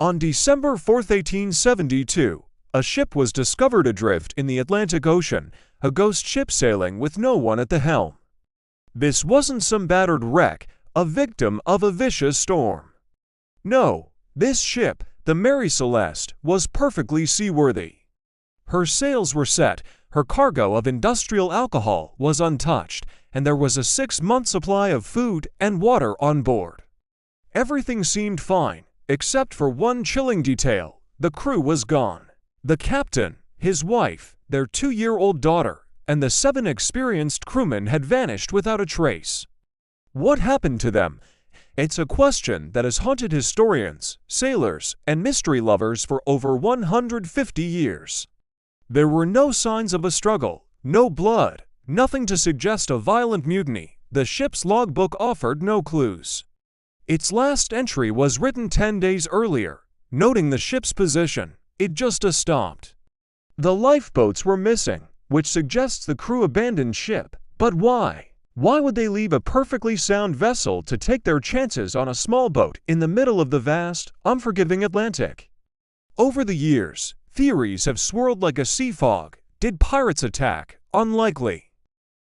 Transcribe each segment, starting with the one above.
On December 4, 1872, a ship was discovered adrift in the Atlantic Ocean, a ghost ship sailing with no one at the helm. This wasn't some battered wreck, a victim of a vicious storm. No, this ship, the Mary Celeste, was perfectly seaworthy. Her sails were set, her cargo of industrial alcohol was untouched, and there was a 6-month supply of food and water on board. Everything seemed fine, except for one chilling detail: the crew was gone. The captain, his wife, their 2-year-old daughter, and the 7 experienced crewmen had vanished without a trace. What happened to them? It's a question that has haunted historians, sailors, and mystery lovers for over 150 years. There were no signs of a struggle, no blood, nothing to suggest a violent mutiny. The ship's logbook offered no clues. Its last entry was written 10 days earlier, noting the ship's position. It just stopped. The lifeboats were missing, which suggests the crew abandoned ship. But why? Why would they leave a perfectly sound vessel to take their chances on a small boat in the middle of the vast, unforgiving Atlantic? Over the years, theories have swirled like a sea fog. Did pirates attack? Unlikely.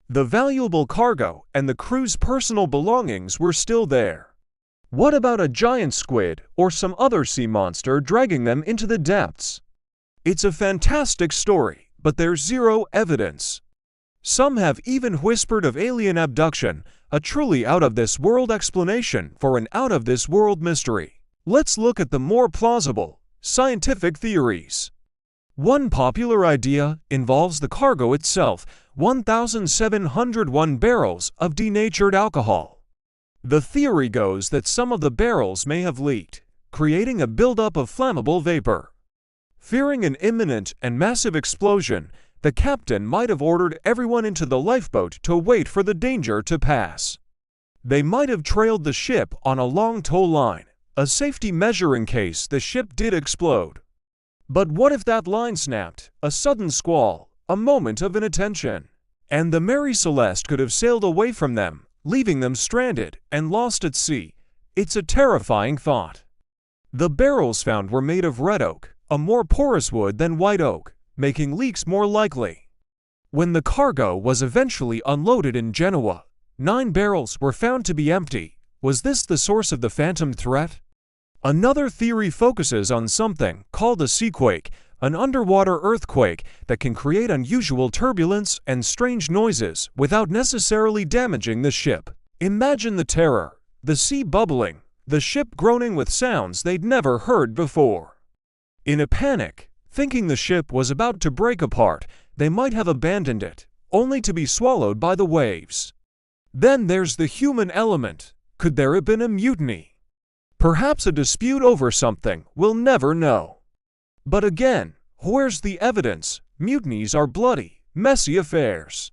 The valuable cargo and the crew's personal belongings were still there. What about a giant squid or some other sea monster dragging them into the depths? It's a fantastic story, but there's zero evidence. Some have even whispered of alien abduction, a truly out-of-this-world explanation for an out-of-this-world mystery. Let's look at the more plausible, scientific theories. One popular idea involves the cargo itself: 1,701 barrels of denatured alcohol. The theory goes that some of the barrels may have leaked, creating a buildup of flammable vapor. Fearing an imminent and massive explosion, the captain might have ordered everyone into the lifeboat to wait for the danger to pass. They might have trailed the ship on a long tow line, a safety measure in case the ship did explode. But what if that line snapped, a sudden squall, a moment of inattention, and the Mary Celeste could have sailed away from them, leaving them stranded and lost at sea? It's a terrifying thought. The barrels found were made of red oak, a more porous wood than white oak, making leaks more likely. When the cargo was eventually unloaded in Genoa, 9 barrels were found to be empty. Was this the source of the phantom threat? Another theory focuses on something called a seaquake, an underwater earthquake that can create unusual turbulence and strange noises without necessarily damaging the ship. Imagine the terror, the sea bubbling, the ship groaning with sounds they'd never heard before. In a panic, thinking the ship was about to break apart, they might have abandoned it, only to be swallowed by the waves. Then there's the human element. Could there have been a mutiny? Perhaps a dispute over something, we'll never know. But again, where's the evidence? Mutinies are bloody, messy affairs.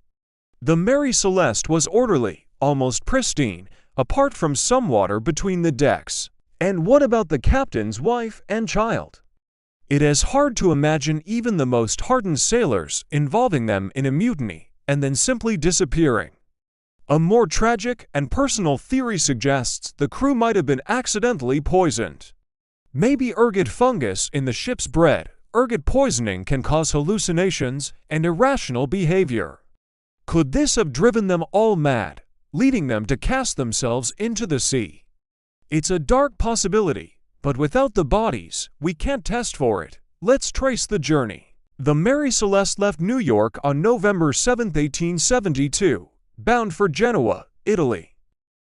The Mary Celeste was orderly, almost pristine, apart from some water between the decks. And what about the captain's wife and child? It is hard to imagine even the most hardened sailors involving them in a mutiny and then simply disappearing. A more tragic and personal theory suggests the crew might have been accidentally poisoned. Maybe ergot fungus in the ship's bread. Ergot poisoning can cause hallucinations and irrational behavior. Could this have driven them all mad, leading them to cast themselves into the sea? It's a dark possibility, but without the bodies, we can't test for it. Let's trace the journey. The Mary Celeste left New York on November 7, 1872, bound for Genoa, Italy.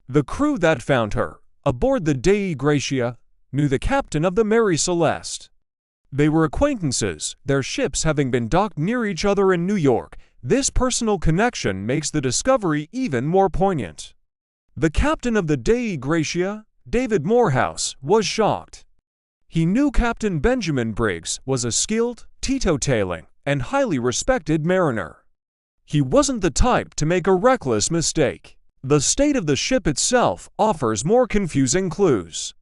The crew that found her, aboard the Dei Gratia, knew the captain of the Mary Celeste. They were acquaintances, their ships having been docked near each other in New York. This personal connection makes the discovery even more poignant. The captain of the Dei Gratia, David Morehouse, was shocked. He knew Captain Benjamin Briggs was a skilled, teetotaling, and highly respected mariner. He wasn't the type to make a reckless mistake. The state of the ship itself offers more confusing clues.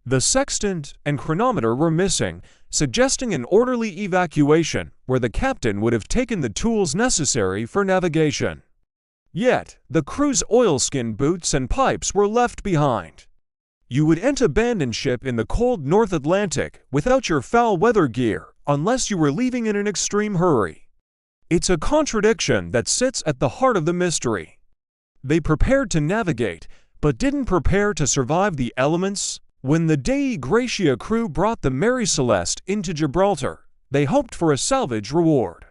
The sextant and chronometer were missing, suggesting an orderly evacuation where the captain would have taken the tools necessary for navigation. Yet, the crew's oilskin boots and pipes were left behind. You wouldn't abandon ship in the cold North Atlantic without your foul weather gear unless you were leaving in an extreme hurry. It's a contradiction that sits at the heart of the mystery. They prepared to navigate, but didn't prepare to survive the elements. When the Dei Gratia crew brought the Mary Celeste into Gibraltar, they hoped for a salvage reward.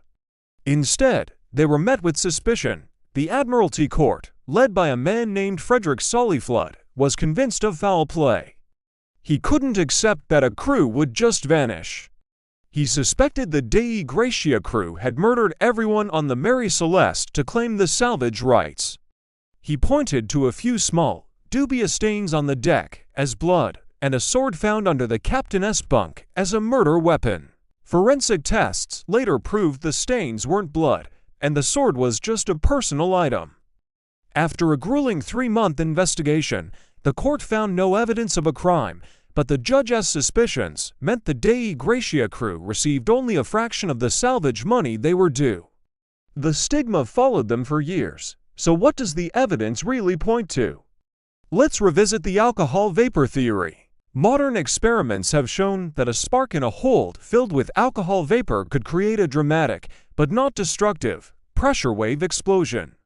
Instead, they were met with suspicion. The Admiralty Court, led by a man named Frederick Sollyflood, was convinced of foul play. He couldn't accept that a crew would just vanish. He suspected the Dei Gratia crew had murdered everyone on the Mary Celeste to claim the salvage rights. He pointed to a few small, dubious stains on the deck as blood, and a sword found under the captain's bunk as a murder weapon. Forensic tests later proved the stains weren't blood, and the sword was just a personal item. After a grueling 3-month investigation, the court found no evidence of a crime, but the judge's suspicions meant the Dei Gratia crew received only a fraction of the salvage money they were due. The stigma followed them for years, so what does the evidence really point to? Let's revisit the alcohol vapor theory. Modern experiments have shown that a spark in a hold filled with alcohol vapor could create a dramatic, but not destructive, pressure wave explosion.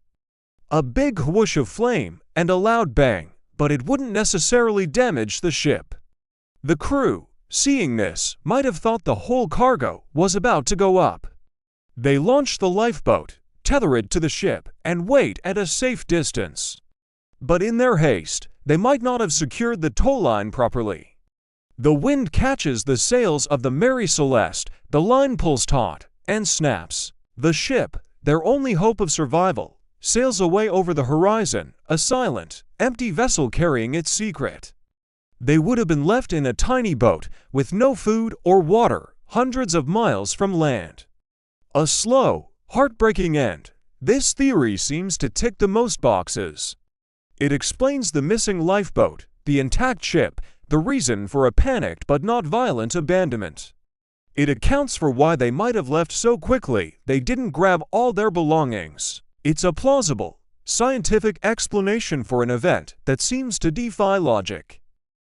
A big whoosh of flame and a loud bang, but it wouldn't necessarily damage the ship. The crew, seeing this, might have thought the whole cargo was about to go up. They launched the lifeboat, tether it to the ship, and wait at a safe distance. But in their haste, they might not have secured the tow line properly. The wind catches the sails of the Mary Celeste, the line pulls taut, and snaps. The ship, their only hope of survival, sails away over the horizon, a silent, empty vessel carrying its secret. They would have been left in a tiny boat, with no food or water, hundreds of miles from land. A slow, heartbreaking end. This theory seems to tick the most boxes. It explains the missing lifeboat, the intact ship, the reason for a panicked but not violent abandonment. It accounts for why they might have left so quickly they didn't grab all their belongings. It's a plausible, scientific explanation for an event that seems to defy logic.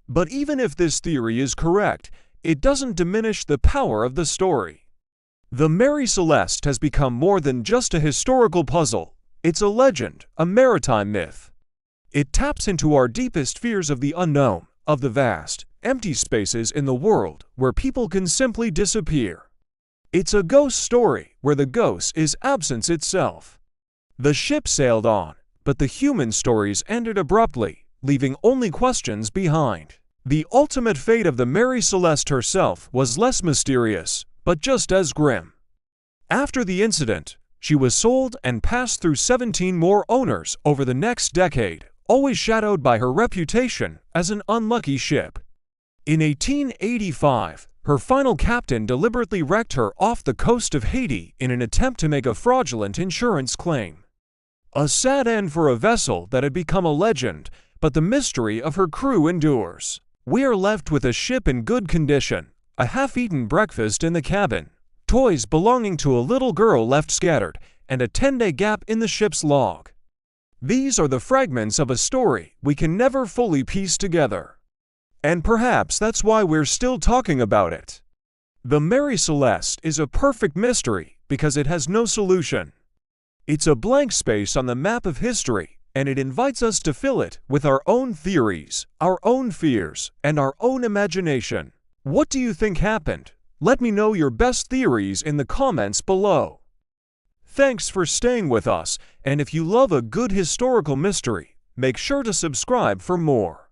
But even if this theory is correct, it doesn't diminish the power of the story. The Mary Celeste has become more than just a historical puzzle. It's a legend, a maritime myth. It taps into our deepest fears of the unknown, of the vast, empty spaces in the world where people can simply disappear. It's a ghost story where the ghost is absence itself. The ship sailed on, but the human stories ended abruptly, leaving only questions behind. The ultimate fate of the Mary Celeste herself was less mysterious, but just as grim. After the incident, she was sold and passed through 17 more owners over the next decade, always shadowed by her reputation as an unlucky ship. In 1885, her final captain deliberately wrecked her off the coast of Haiti in an attempt to make a fraudulent insurance claim. A sad end for a vessel that had become a legend, but the mystery of her crew endures. We are left with a ship in good condition, a half-eaten breakfast in the cabin, toys belonging to a little girl left scattered, and a 10-day gap in the ship's log. These are the fragments of a story we can never fully piece together. And perhaps that's why we're still talking about it. The Mary Celeste is a perfect mystery because it has no solution. It's a blank space on the map of history, and it invites us to fill it with our own theories, our own fears, and our own imagination. What do you think happened? Let me know your best theories in the comments below. Thanks for staying with us, and if you love a good historical mystery, make sure to subscribe for more.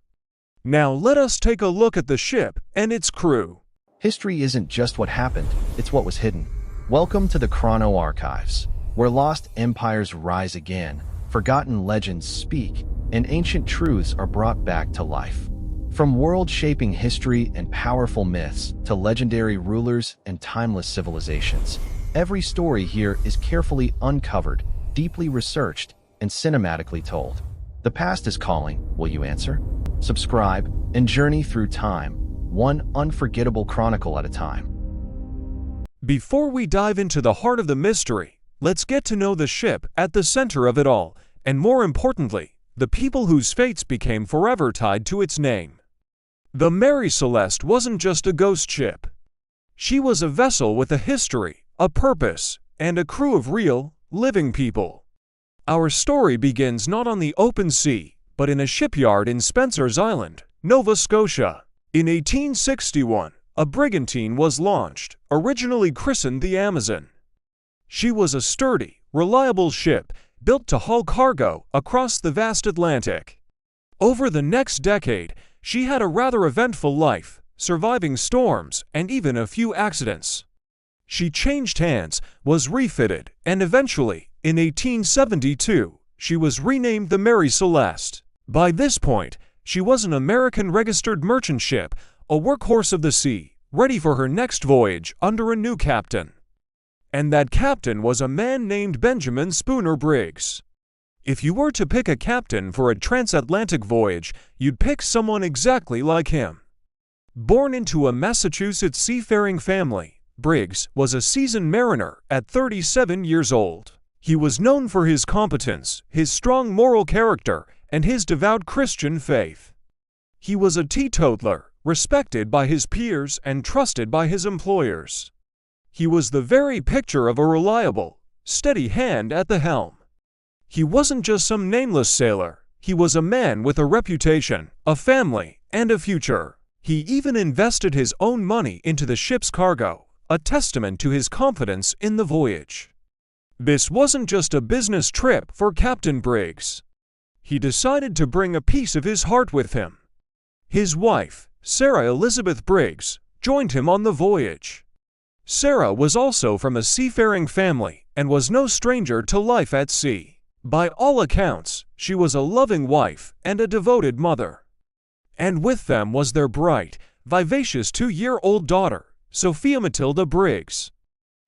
Now let us take a look at the ship and its crew. History isn't just what happened, it's what was hidden. Welcome to the Chrono Archives, where lost empires rise again, forgotten legends speak, and ancient truths are brought back to life. From world-shaping history and powerful myths to legendary rulers and timeless civilizations, every story here is carefully uncovered, deeply researched, and cinematically told. The past is calling, will you answer? Subscribe and journey through time, one unforgettable chronicle at a time. Before we dive into the heart of the mystery, let's get to know the ship at the center of it all, and more importantly, the people whose fates became forever tied to its name. The Mary Celeste wasn't just a ghost ship. She was a vessel with a history, a purpose, and a crew of real, living people. Our story begins not on the open sea, but in a shipyard in Spencer's Island, Nova Scotia. In 1861, a brigantine was launched, originally christened the Amazon. She was a sturdy, reliable ship built to haul cargo across the vast Atlantic. Over the next decade, she had a rather eventful life, surviving storms and even a few accidents. She changed hands, was refitted, and eventually, in 1872, she was renamed the Mary Celeste. By this point, she was an American-registered merchant ship, a workhorse of the sea, ready for her next voyage under a new captain. And that captain was a man named Benjamin Spooner Briggs. If you were to pick a captain for a transatlantic voyage, you'd pick someone exactly like him. Born into a Massachusetts seafaring family, Briggs was a seasoned mariner at 37 years old. He was known for his competence, his strong moral character, and his devout Christian faith. He was a teetotaler, respected by his peers and trusted by his employers. He was the very picture of a reliable, steady hand at the helm. He wasn't just some nameless sailor, he was a man with a reputation, a family, and a future. He even invested his own money into the ship's cargo, a testament to his confidence in the voyage. This wasn't just a business trip for Captain Briggs. He decided to bring a piece of his heart with him. His wife, Sarah Elizabeth Briggs, joined him on the voyage. Sarah was also from a seafaring family and was no stranger to life at sea. By all accounts, she was a loving wife and a devoted mother. And with them was their bright, vivacious 2-year-old daughter, Sophia Matilda Briggs.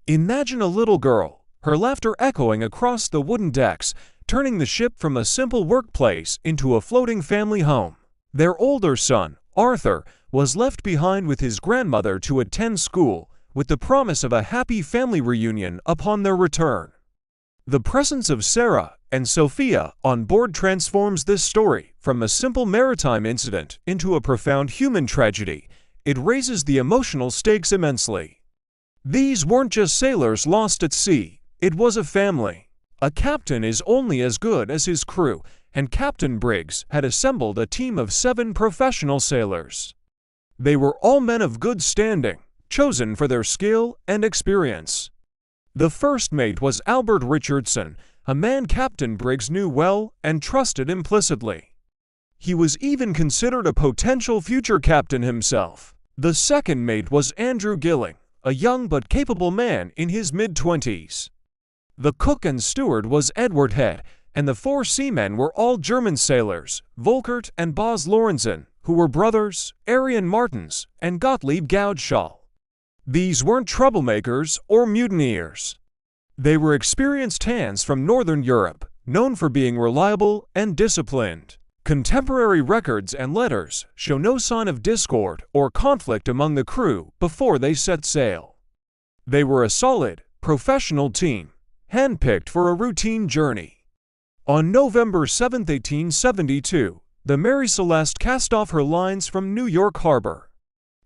Imagine a little girl, her laughter echoing across the wooden decks, turning the ship from a simple workplace into a floating family home. Their older son, Arthur, was left behind with his grandmother to attend school, with the promise of a happy family reunion upon their return. The presence of Sarah and Sophia on board transforms this story from a simple maritime incident into a profound human tragedy. It raises the emotional stakes immensely. These weren't just sailors lost at sea, it was a family. A captain is only as good as his crew, and Captain Briggs had assembled a team of 7 professional sailors. They were all men of good standing, chosen for their skill and experience. The first mate was Albert Richardson, a man Captain Briggs knew well and trusted implicitly. He was even considered a potential future captain himself. The second mate was Andrew Gilling, a young but capable man in his mid-20s. The cook and steward was Edward Head, and the 4 seamen were all German sailors, Volkert and Bas Lorenzen, who were brothers, Arian Martins, and Gottlieb Gaudschall. These weren't troublemakers or mutineers. They were experienced hands from Northern Europe, known for being reliable and disciplined. Contemporary records and letters show no sign of discord or conflict among the crew before they set sail. They were a solid, professional team, handpicked for a routine journey. On November 7, 1872, the Mary Celeste cast off her lines from New York Harbor.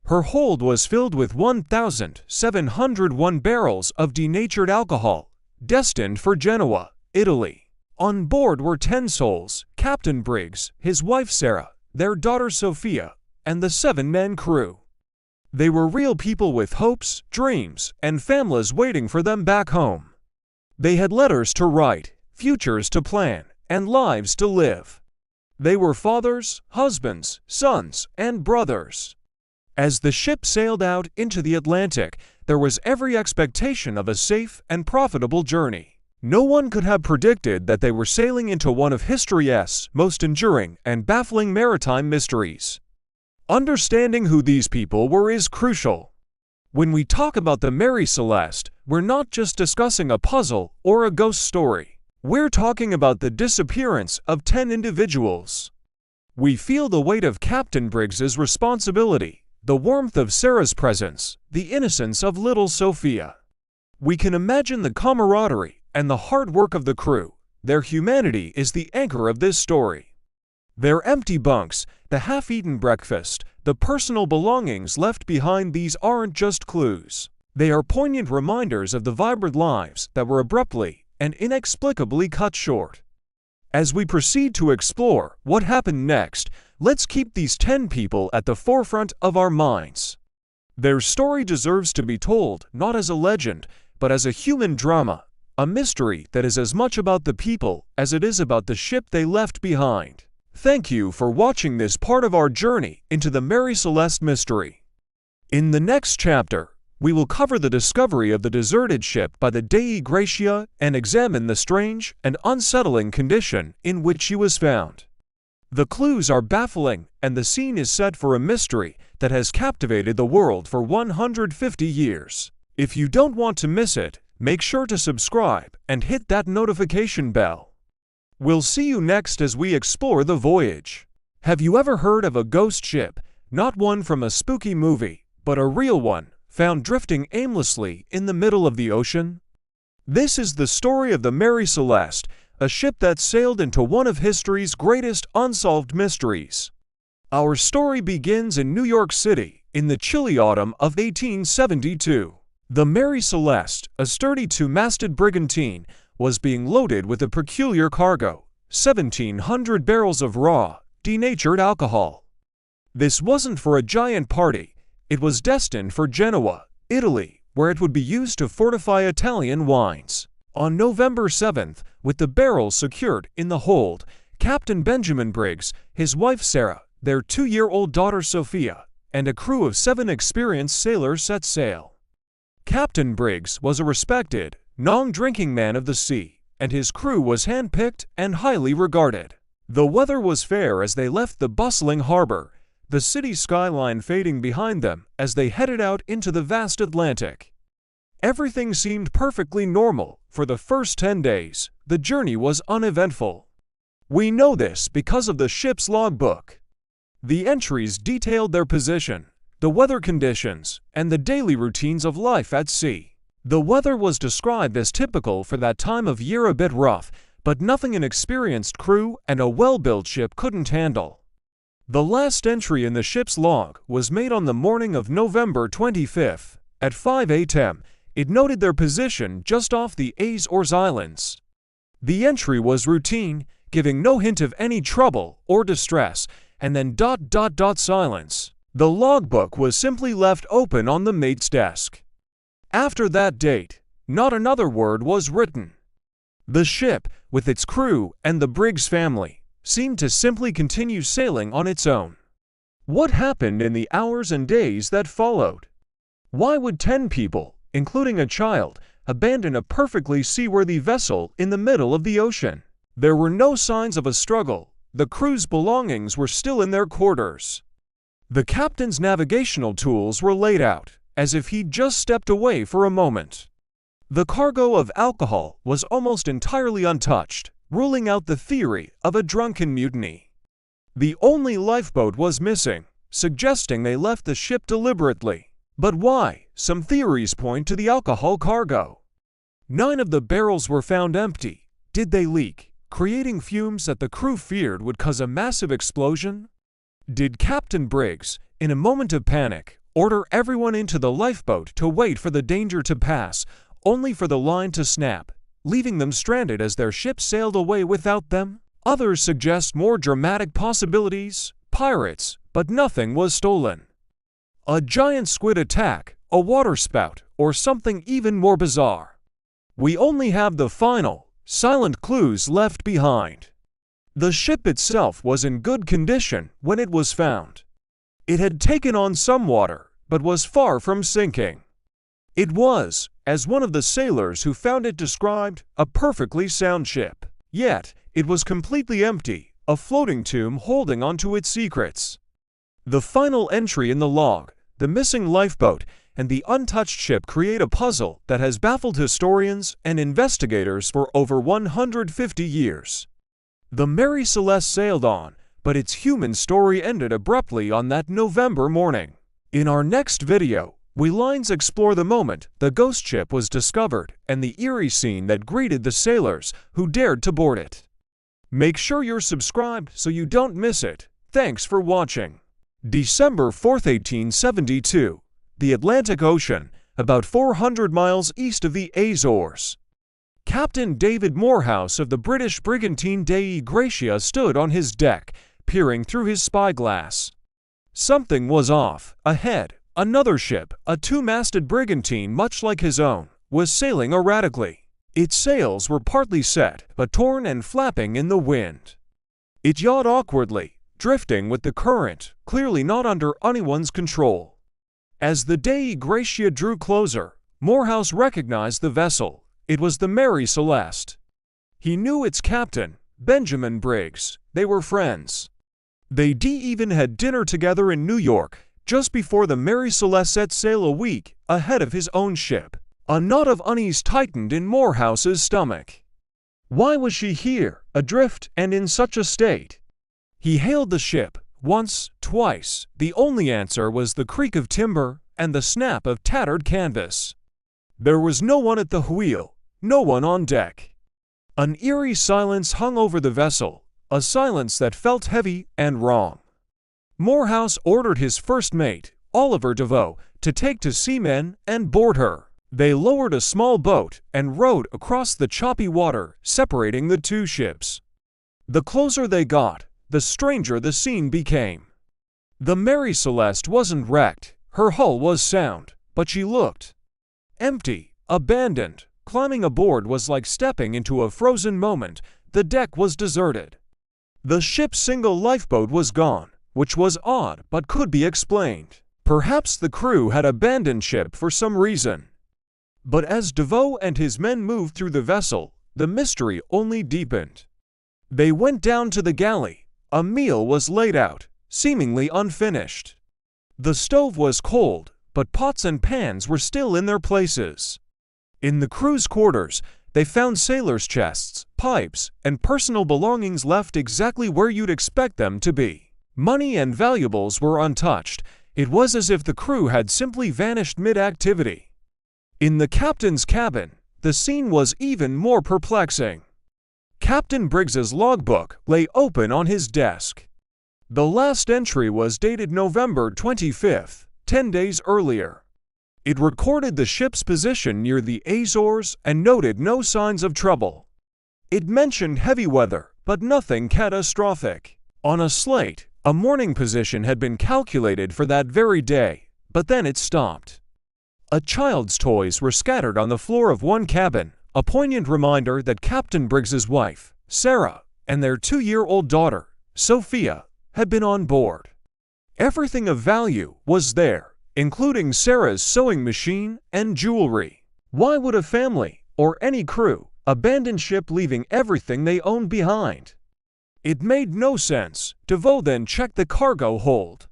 Her hold was filled with 1,701 barrels of denatured alcohol, destined for Genoa, Italy. On board were 10 souls: Captain Briggs, his wife Sarah, their daughter Sophia, and the 7-man crew. They were real people with hopes, dreams, and families waiting for them back home. They had letters to write, futures to plan, and lives to live. They were fathers, husbands, sons, and brothers. As the ship sailed out into the Atlantic, there was every expectation of a safe and profitable journey. No one could have predicted that they were sailing into one of history's most enduring and baffling maritime mysteries. Understanding who these people were is crucial. When we talk about the Mary Celeste, we're not just discussing a puzzle or a ghost story. We're talking about the disappearance of 10 individuals. We feel the weight of Captain Briggs's responsibility, the warmth of Sarah's presence, the innocence of little Sophia. We can imagine the camaraderie and the hard work of the crew. Their humanity is the anchor of this story. Their empty bunks, the half-eaten breakfast, The personal belongings left behind these aren't just clues. They are poignant reminders of the vibrant lives that were abruptly and inexplicably cut short. As we proceed to explore what happened next, let's keep these 10 people at the forefront of our minds. Their story deserves to be told not as a legend, but as a human drama, a mystery that is as much about the people as it is about the ship they left behind. Thank you for watching this part of our journey into the Mary Celeste mystery. In the next chapter, we will cover the discovery of the deserted ship by the Dei Gratia and examine the strange and unsettling condition in which she was found. The clues are baffling, and the scene is set for a mystery that has captivated the world for 150 years. If you don't want to miss it, make sure to subscribe and hit that notification bell. We'll see you next as we explore the voyage. Have you ever heard of a ghost ship, not one from a spooky movie, but a real one, found drifting aimlessly in the middle of the ocean? This is the story of the Mary Celeste, a ship that sailed into one of history's greatest unsolved mysteries. Our story begins in New York City in the chilly autumn of 1872. The Mary Celeste, a sturdy two-masted brigantine, was being loaded with a peculiar cargo, 1,700 barrels of raw, denatured alcohol. This wasn't for a giant party. It was destined for Genoa, Italy, where it would be used to fortify Italian wines. On November 7th, with the barrels secured in the hold, Captain Benjamin Briggs, his wife Sarah, their 2-year-old daughter Sophia, and a crew of 7 experienced sailors set sail. Captain Briggs was a respected, non-drinking man of the sea, and his crew was hand-picked and highly regarded. The weather was fair as they left the bustling harbor, the city skyline fading behind them as they headed out into the vast Atlantic. Everything seemed perfectly normal. For the first 10 days, the journey was uneventful. We know this because of the ship's logbook. The entries detailed their position, the weather conditions, and the daily routines of life at sea. The weather was described as typical for that time of year, a bit rough, but nothing an experienced crew and a well-built ship couldn't handle. The last entry in the ship's log was made on the morning of November 25th. At 5 a.m., it noted their position just off the Azores Islands. The entry was routine, giving no hint of any trouble or distress, and then ... silence. The logbook was simply left open on the mate's desk. After that date, not another word was written. The ship, with its crew and the Briggs family, seemed to simply continue sailing on its own. What happened in the hours and days that followed? Why would 10 people, including a child, abandon a perfectly seaworthy vessel in the middle of the ocean? There were no signs of a struggle. The crew's belongings were still in their quarters. The captain's navigational tools were laid out, as if he'd just stepped away for a moment. The cargo of alcohol was almost entirely untouched, ruling out the theory of a drunken mutiny. The only lifeboat was missing, suggesting they left the ship deliberately. But why? Some theories point to the alcohol cargo. 9 of the barrels were found empty. Did they leak, creating fumes that the crew feared would cause a massive explosion? Did Captain Briggs, in a moment of panic, order everyone into the lifeboat to wait for the danger to pass, only for the line to snap, leaving them stranded as their ship sailed away without them? Others suggest more dramatic possibilities, pirates, but nothing was stolen. A giant squid attack, a waterspout, or something even more bizarre. We only have the final, silent clues left behind. The ship itself was in good condition when it was found. It had taken on some water, but was far from sinking. It was, as one of the sailors who found it described, a perfectly sound ship. Yet, it was completely empty, a floating tomb holding onto its secrets. The final entry in the log, the missing lifeboat, and the untouched ship create a puzzle that has baffled historians and investigators for over 150 years. The Mary Celeste sailed on, but its human story ended abruptly on that November morning. In our next video, we explore the moment the ghost ship was discovered and the eerie scene that greeted the sailors who dared to board it. Make sure you're subscribed so you don't miss it. Thanks for watching. December 4, 1872. The Atlantic Ocean, about 400 miles east of the Azores. Captain David Morehouse of the British brigantine Dei Gratia stood on his deck, peering through his spyglass. Something was off. Ahead, another ship, a two-masted brigantine much like his own, was sailing erratically. Its sails were partly set, but torn and flapping in the wind. It yawed awkwardly, drifting with the current, clearly not under anyone's control. As the Dei Gratia drew closer, Morehouse recognized the vessel. It was the Mary Celeste. He knew its captain, Benjamin Briggs. They were friends. They even had dinner together in New York, just before the Mary Celeste set sail a week ahead of his own ship. A knot of unease tightened in Morehouse's stomach. Why was she here, adrift and in such a state? He hailed the ship, once, twice. The only answer was the creak of timber and the snap of tattered canvas. There was no one at the wheel, no one on deck. An eerie silence hung over the vessel, a silence that felt heavy and wrong. Morehouse ordered his first mate, Oliver DeVoe, to take to seamen and board her. They lowered a small boat and rowed across the choppy water, separating the two ships. The closer they got, the stranger the scene became. The Mary Celeste wasn't wrecked, her hull was sound, but she looked empty, abandoned. Climbing aboard was like stepping into a frozen moment. The deck was deserted. The ship's single lifeboat was gone, which was odd but could be explained. Perhaps the crew had abandoned ship for some reason. But as DeVoe and his men moved through the vessel, the mystery only deepened. They went down to the galley. A meal was laid out, seemingly unfinished. The stove was cold, but pots and pans were still in their places. In the crew's quarters, they found sailors' chests, pipes, and personal belongings left exactly where you'd expect them to be. Money and valuables were untouched. It was as if the crew had simply vanished mid-activity. In the captain's cabin, the scene was even more perplexing. Captain Briggs's logbook lay open on his desk. The last entry was dated November 25th, 10 days earlier. It recorded the ship's position near the Azores and noted no signs of trouble. It mentioned heavy weather, but nothing catastrophic. On a slate, a mooring position had been calculated for that very day, but then it stopped. A child's toys were scattered on the floor of one cabin, a poignant reminder that Captain Briggs's wife, Sarah, and their 2-year-old daughter, Sophia, had been on board. Everything of value was there, including Sarah's sewing machine and jewelry. Why would a family, or any crew, abandon ship leaving everything they owned behind? It made no sense. DeVoe then checked the cargo hold.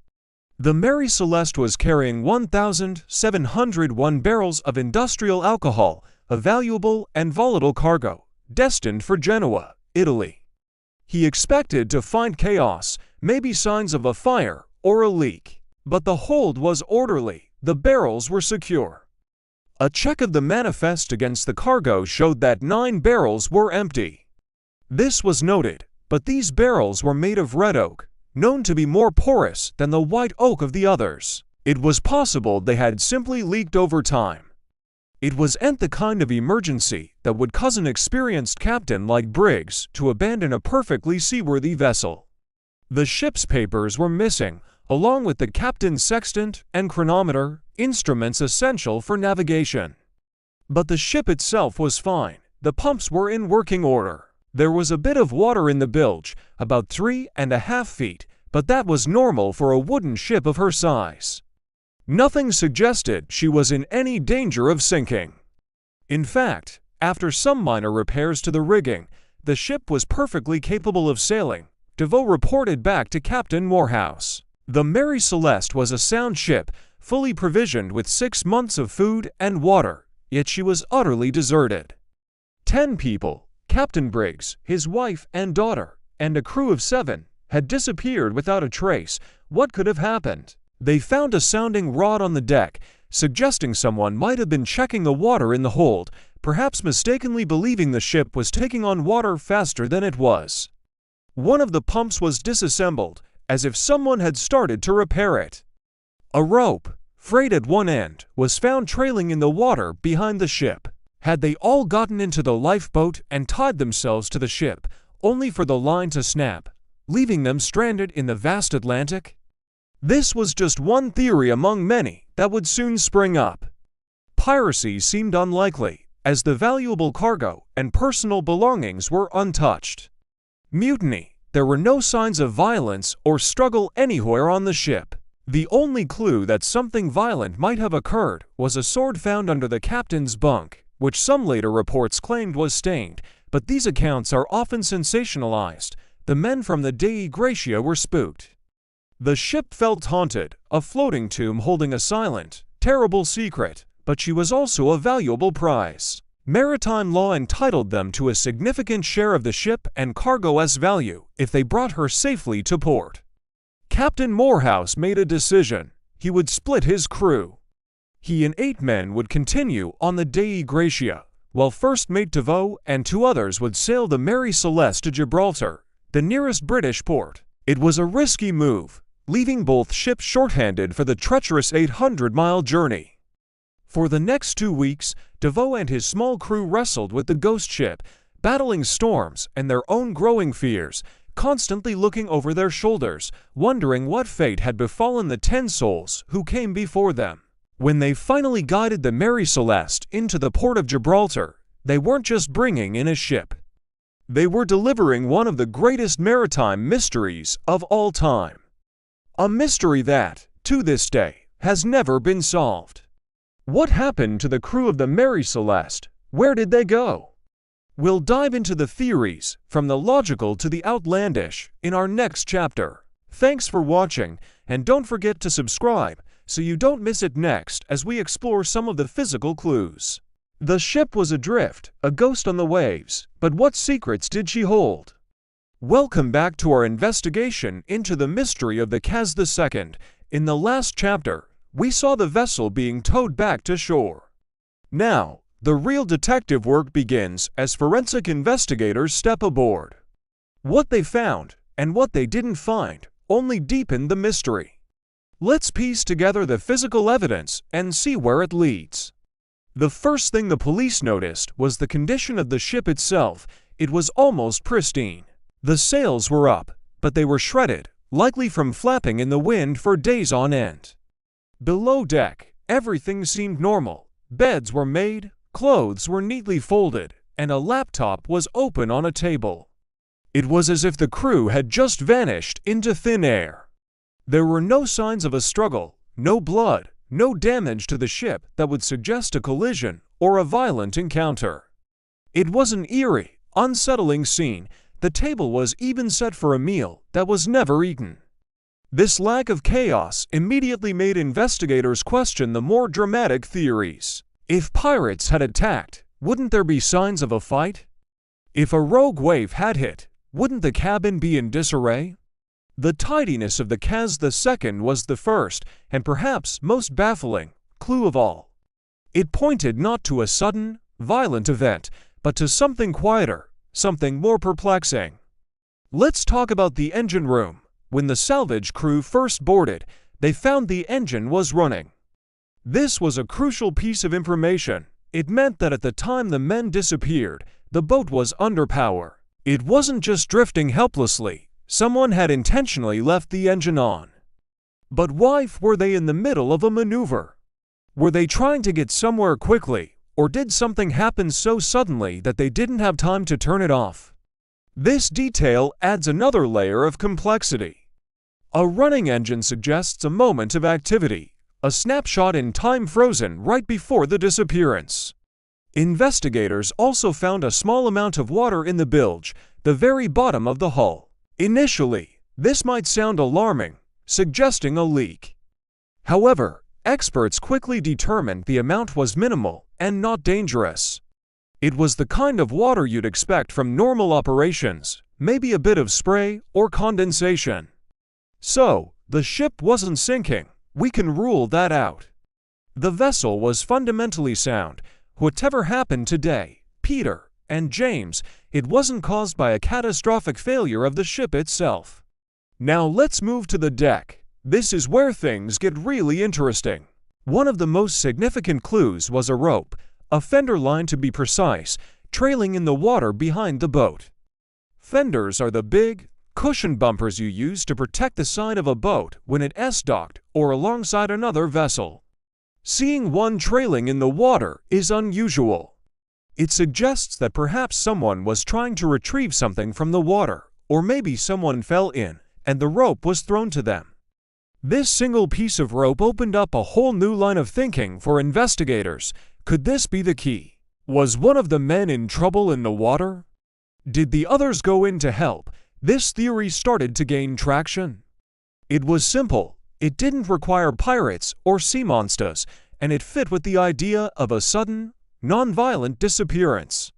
The Mary Celeste was carrying 1,701 barrels of industrial alcohol, a valuable and volatile cargo, destined for Genoa, Italy. He expected to find chaos, maybe signs of a fire or a leak. But the hold was orderly, the barrels were secure. A check of the manifest against the cargo showed that 9 barrels were empty. This was noted, but these barrels were made of red oak, known to be more porous than the white oak of the others. It was possible they had simply leaked over time. It wasn't the kind of emergency that would cause an experienced captain like Briggs to abandon a perfectly seaworthy vessel. The ship's papers were missing, along with the captain's sextant and chronometer, instruments essential for navigation. But the ship itself was fine. The pumps were in working order. There was a bit of water in the bilge, about 3.5 feet, but that was normal for a wooden ship of her size. Nothing suggested she was in any danger of sinking. In fact, after some minor repairs to the rigging, the ship was perfectly capable of sailing, DeVoe reported back to Captain Morehouse. The Mary Celeste was a sound ship, fully provisioned with 6 months of food and water, yet she was utterly deserted. 10 people, Captain Briggs, his wife and daughter, and a crew of 7, had disappeared without a trace. What could have happened? They found a sounding rod on the deck, suggesting someone might have been checking the water in the hold, perhaps mistakenly believing the ship was taking on water faster than it was. One of the pumps was disassembled, as if someone had started to repair it. A rope, frayed at one end, was found trailing in the water behind the ship. Had they all gotten into the lifeboat and tied themselves to the ship, only for the line to snap, leaving them stranded in the vast Atlantic? This was just one theory among many that would soon spring up. Piracy seemed unlikely, as the valuable cargo and personal belongings were untouched. Mutiny. There were no signs of violence or struggle anywhere on the ship. The only clue that something violent might have occurred was a sword found under the captain's bunk, which some later reports claimed was stained, but these accounts are often sensationalized. The men from the Dei Gratia were spooked. The ship felt haunted, a floating tomb holding a silent, terrible secret, but she was also a valuable prize. Maritime law entitled them to a significant share of the ship and cargo's value if they brought her safely to port. Captain Morehouse made a decision. He would split his crew. He and 8 men would continue on the Dei Gratia, while First Mate DeVoe and 2 others would sail the Mary Celeste to Gibraltar, the nearest British port. It was a risky move, leaving both ships shorthanded for the treacherous 800-mile journey. For the next 2 weeks, DeVoe and his small crew wrestled with the ghost ship, battling storms and their own growing fears, constantly looking over their shoulders, wondering what fate had befallen the 10 souls who came before them. When they finally guided the Mary Celeste into the port of Gibraltar, they weren't just bringing in a ship. They were delivering one of the greatest maritime mysteries of all time. A mystery that, to this day, has never been solved. What happened to the crew of the Mary Celeste? Where did they go? We'll dive into the theories, from the logical to the outlandish, in our next chapter. Thanks for watching, and don't forget to subscribe so you don't miss it next as we explore some of the physical clues. The ship was adrift, a ghost on the waves, but what secrets did she hold? Welcome back to our investigation into the mystery of the Kaz II. In the last chapter, we saw the vessel being towed back to shore. Now, the real detective work begins as forensic investigators step aboard. What they found, and what they didn't find, only deepened the mystery. Let's piece together the physical evidence and see where it leads. The first thing the police noticed was the condition of the ship itself. It was almost pristine. The sails were up, but they were shredded, likely from flapping in the wind for days on end. Below deck, everything seemed normal. Beds were made, clothes were neatly folded, and a laptop was open on a table. It was as if the crew had just vanished into thin air. There were no signs of a struggle, no blood, no damage to the ship that would suggest a collision or a violent encounter. It was an eerie, unsettling scene. The table was even set for a meal that was never eaten. This lack of chaos immediately made investigators question the more dramatic theories. If pirates had attacked, wouldn't there be signs of a fight? If a rogue wave had hit, wouldn't the cabin be in disarray? The tidiness of the Kaz II was the first, and perhaps most baffling, clue of all. It pointed not to a sudden, violent event, but to something quieter, something more perplexing. Let's talk about the engine room. When the salvage crew first boarded, they found the engine was running. This was a crucial piece of information. It meant that at the time the men disappeared, the boat was under power. It wasn't just drifting helplessly. Someone had intentionally left the engine on. But why were they in the middle of a maneuver? Were they trying to get somewhere quickly, or did something happen so suddenly that they didn't have time to turn it off? This detail adds another layer of complexity. A running engine suggests a moment of activity, a snapshot in time frozen right before the disappearance. Investigators also found a small amount of water in the bilge, the very bottom of the hull. Initially, this might sound alarming, suggesting a leak. However, experts quickly determined the amount was minimal and not dangerous. It was the kind of water you'd expect from normal operations, maybe a bit of spray or condensation. So, the ship wasn't sinking. We can rule that out. The vessel was fundamentally sound. Whatever happened today, Peter and James, it wasn't caused by a catastrophic failure of the ship itself. Now let's move to the deck. This is where things get really interesting. One of the most significant clues was a rope, a fender line to be precise, trailing in the water behind the boat. Fenders are the big, cushioned bumpers you use to protect the side of a boat when it is docked or alongside another vessel. Seeing one trailing in the water is unusual. It suggests that perhaps someone was trying to retrieve something from the water, or maybe someone fell in and the rope was thrown to them. This single piece of rope opened up a whole new line of thinking for investigators. Could this be the key? Was one of the men in trouble in the water? Did the others go in to help? This theory started to gain traction. It was simple, it didn't require pirates or sea monsters, and it fit with the idea of a sudden, non-violent disappearance.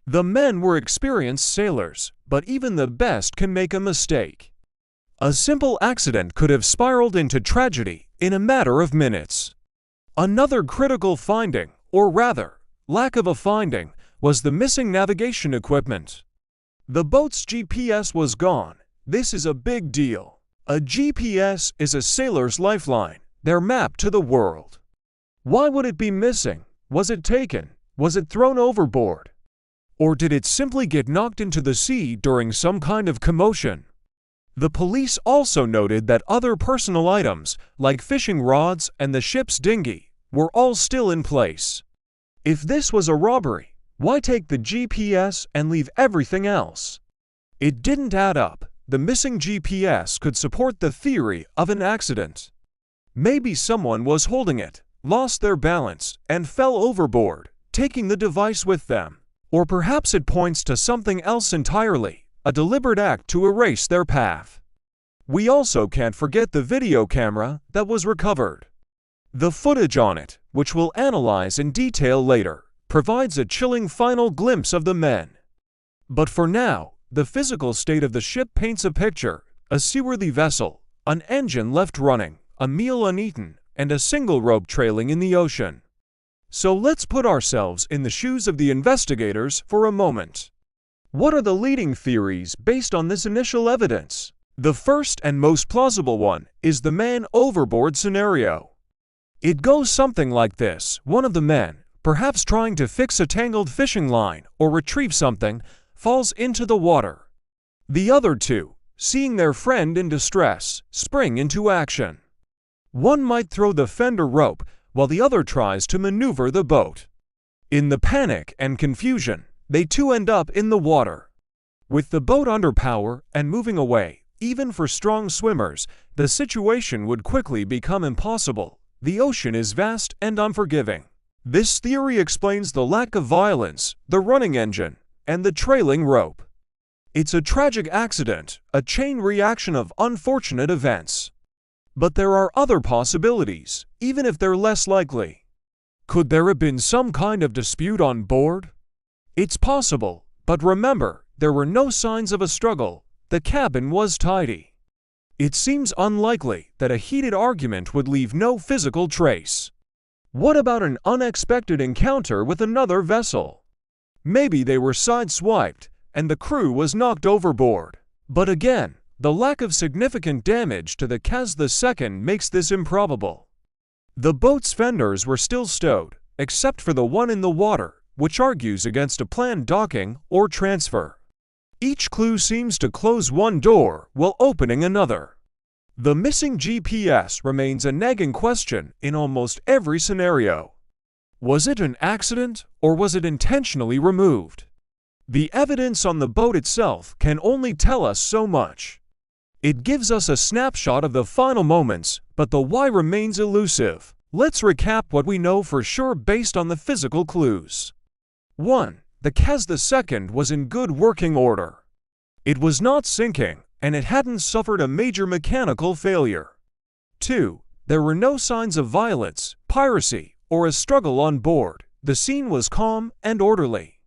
The men were experienced sailors, but even the best can make a mistake. A simple accident could have spiraled into tragedy in a matter of minutes. Another critical finding, or rather, lack of a finding, was the missing navigation equipment. The boat's GPS was gone. This is a big deal. A GPS is a sailor's lifeline, their map to the world. Why would it be missing? Was it taken? Was it thrown overboard? Or did it simply get knocked into the sea during some kind of commotion? The police also noted that other personal items, like fishing rods and the ship's dinghy, were all still in place. If this was a robbery, why take the GPS and leave everything else? It didn't add up. The missing GPS could support the theory of an accident. Maybe someone was holding it, lost their balance, and fell overboard, taking the device with them. Or perhaps it points to something else entirely. A deliberate act to erase their path. We also can't forget the video camera that was recovered. The footage on it, which we'll analyze in detail later, provides a chilling final glimpse of the men. But for now, the physical state of the ship paints a picture: a seaworthy vessel, an engine left running, a meal uneaten, and a single rope trailing in the ocean. So let's put ourselves in the shoes of the investigators for a moment. What are the leading theories based on this initial evidence? The first and most plausible one is the man overboard scenario. It goes something like this: one of the men, perhaps trying to fix a tangled fishing line or retrieve something, falls into the water. The other two, seeing their friend in distress, spring into action. One might throw the fender rope while the other tries to maneuver the boat. In the panic and confusion, they too end up in the water. With the boat under power and moving away, even for strong swimmers, the situation would quickly become impossible. The ocean is vast and unforgiving. This theory explains the lack of violence, the running engine, and the trailing rope. It's a tragic accident, a chain reaction of unfortunate events. But there are other possibilities, even if they're less likely. Could there have been some kind of dispute on board? It's possible, but remember, there were no signs of a struggle. The cabin was tidy. It seems unlikely that a heated argument would leave no physical trace. What about an unexpected encounter with another vessel? Maybe they were sideswiped, and the crew was knocked overboard. But again, the lack of significant damage to the II makes this improbable. The boat's fenders were still stowed, except for the one in the water, which argues against a planned docking or transfer. Each clue seems to close one door while opening another. The missing GPS remains a nagging question in almost every scenario. Was it an accident, or was it intentionally removed? The evidence on the boat itself can only tell us so much. It gives us a snapshot of the final moments, but the why remains elusive. Let's recap what we know for sure based on the physical clues. 1. The II was in good working order. It was not sinking, and it hadn't suffered a major mechanical failure. 2. There were no signs of violence, piracy, or a struggle on board. The scene was calm and orderly.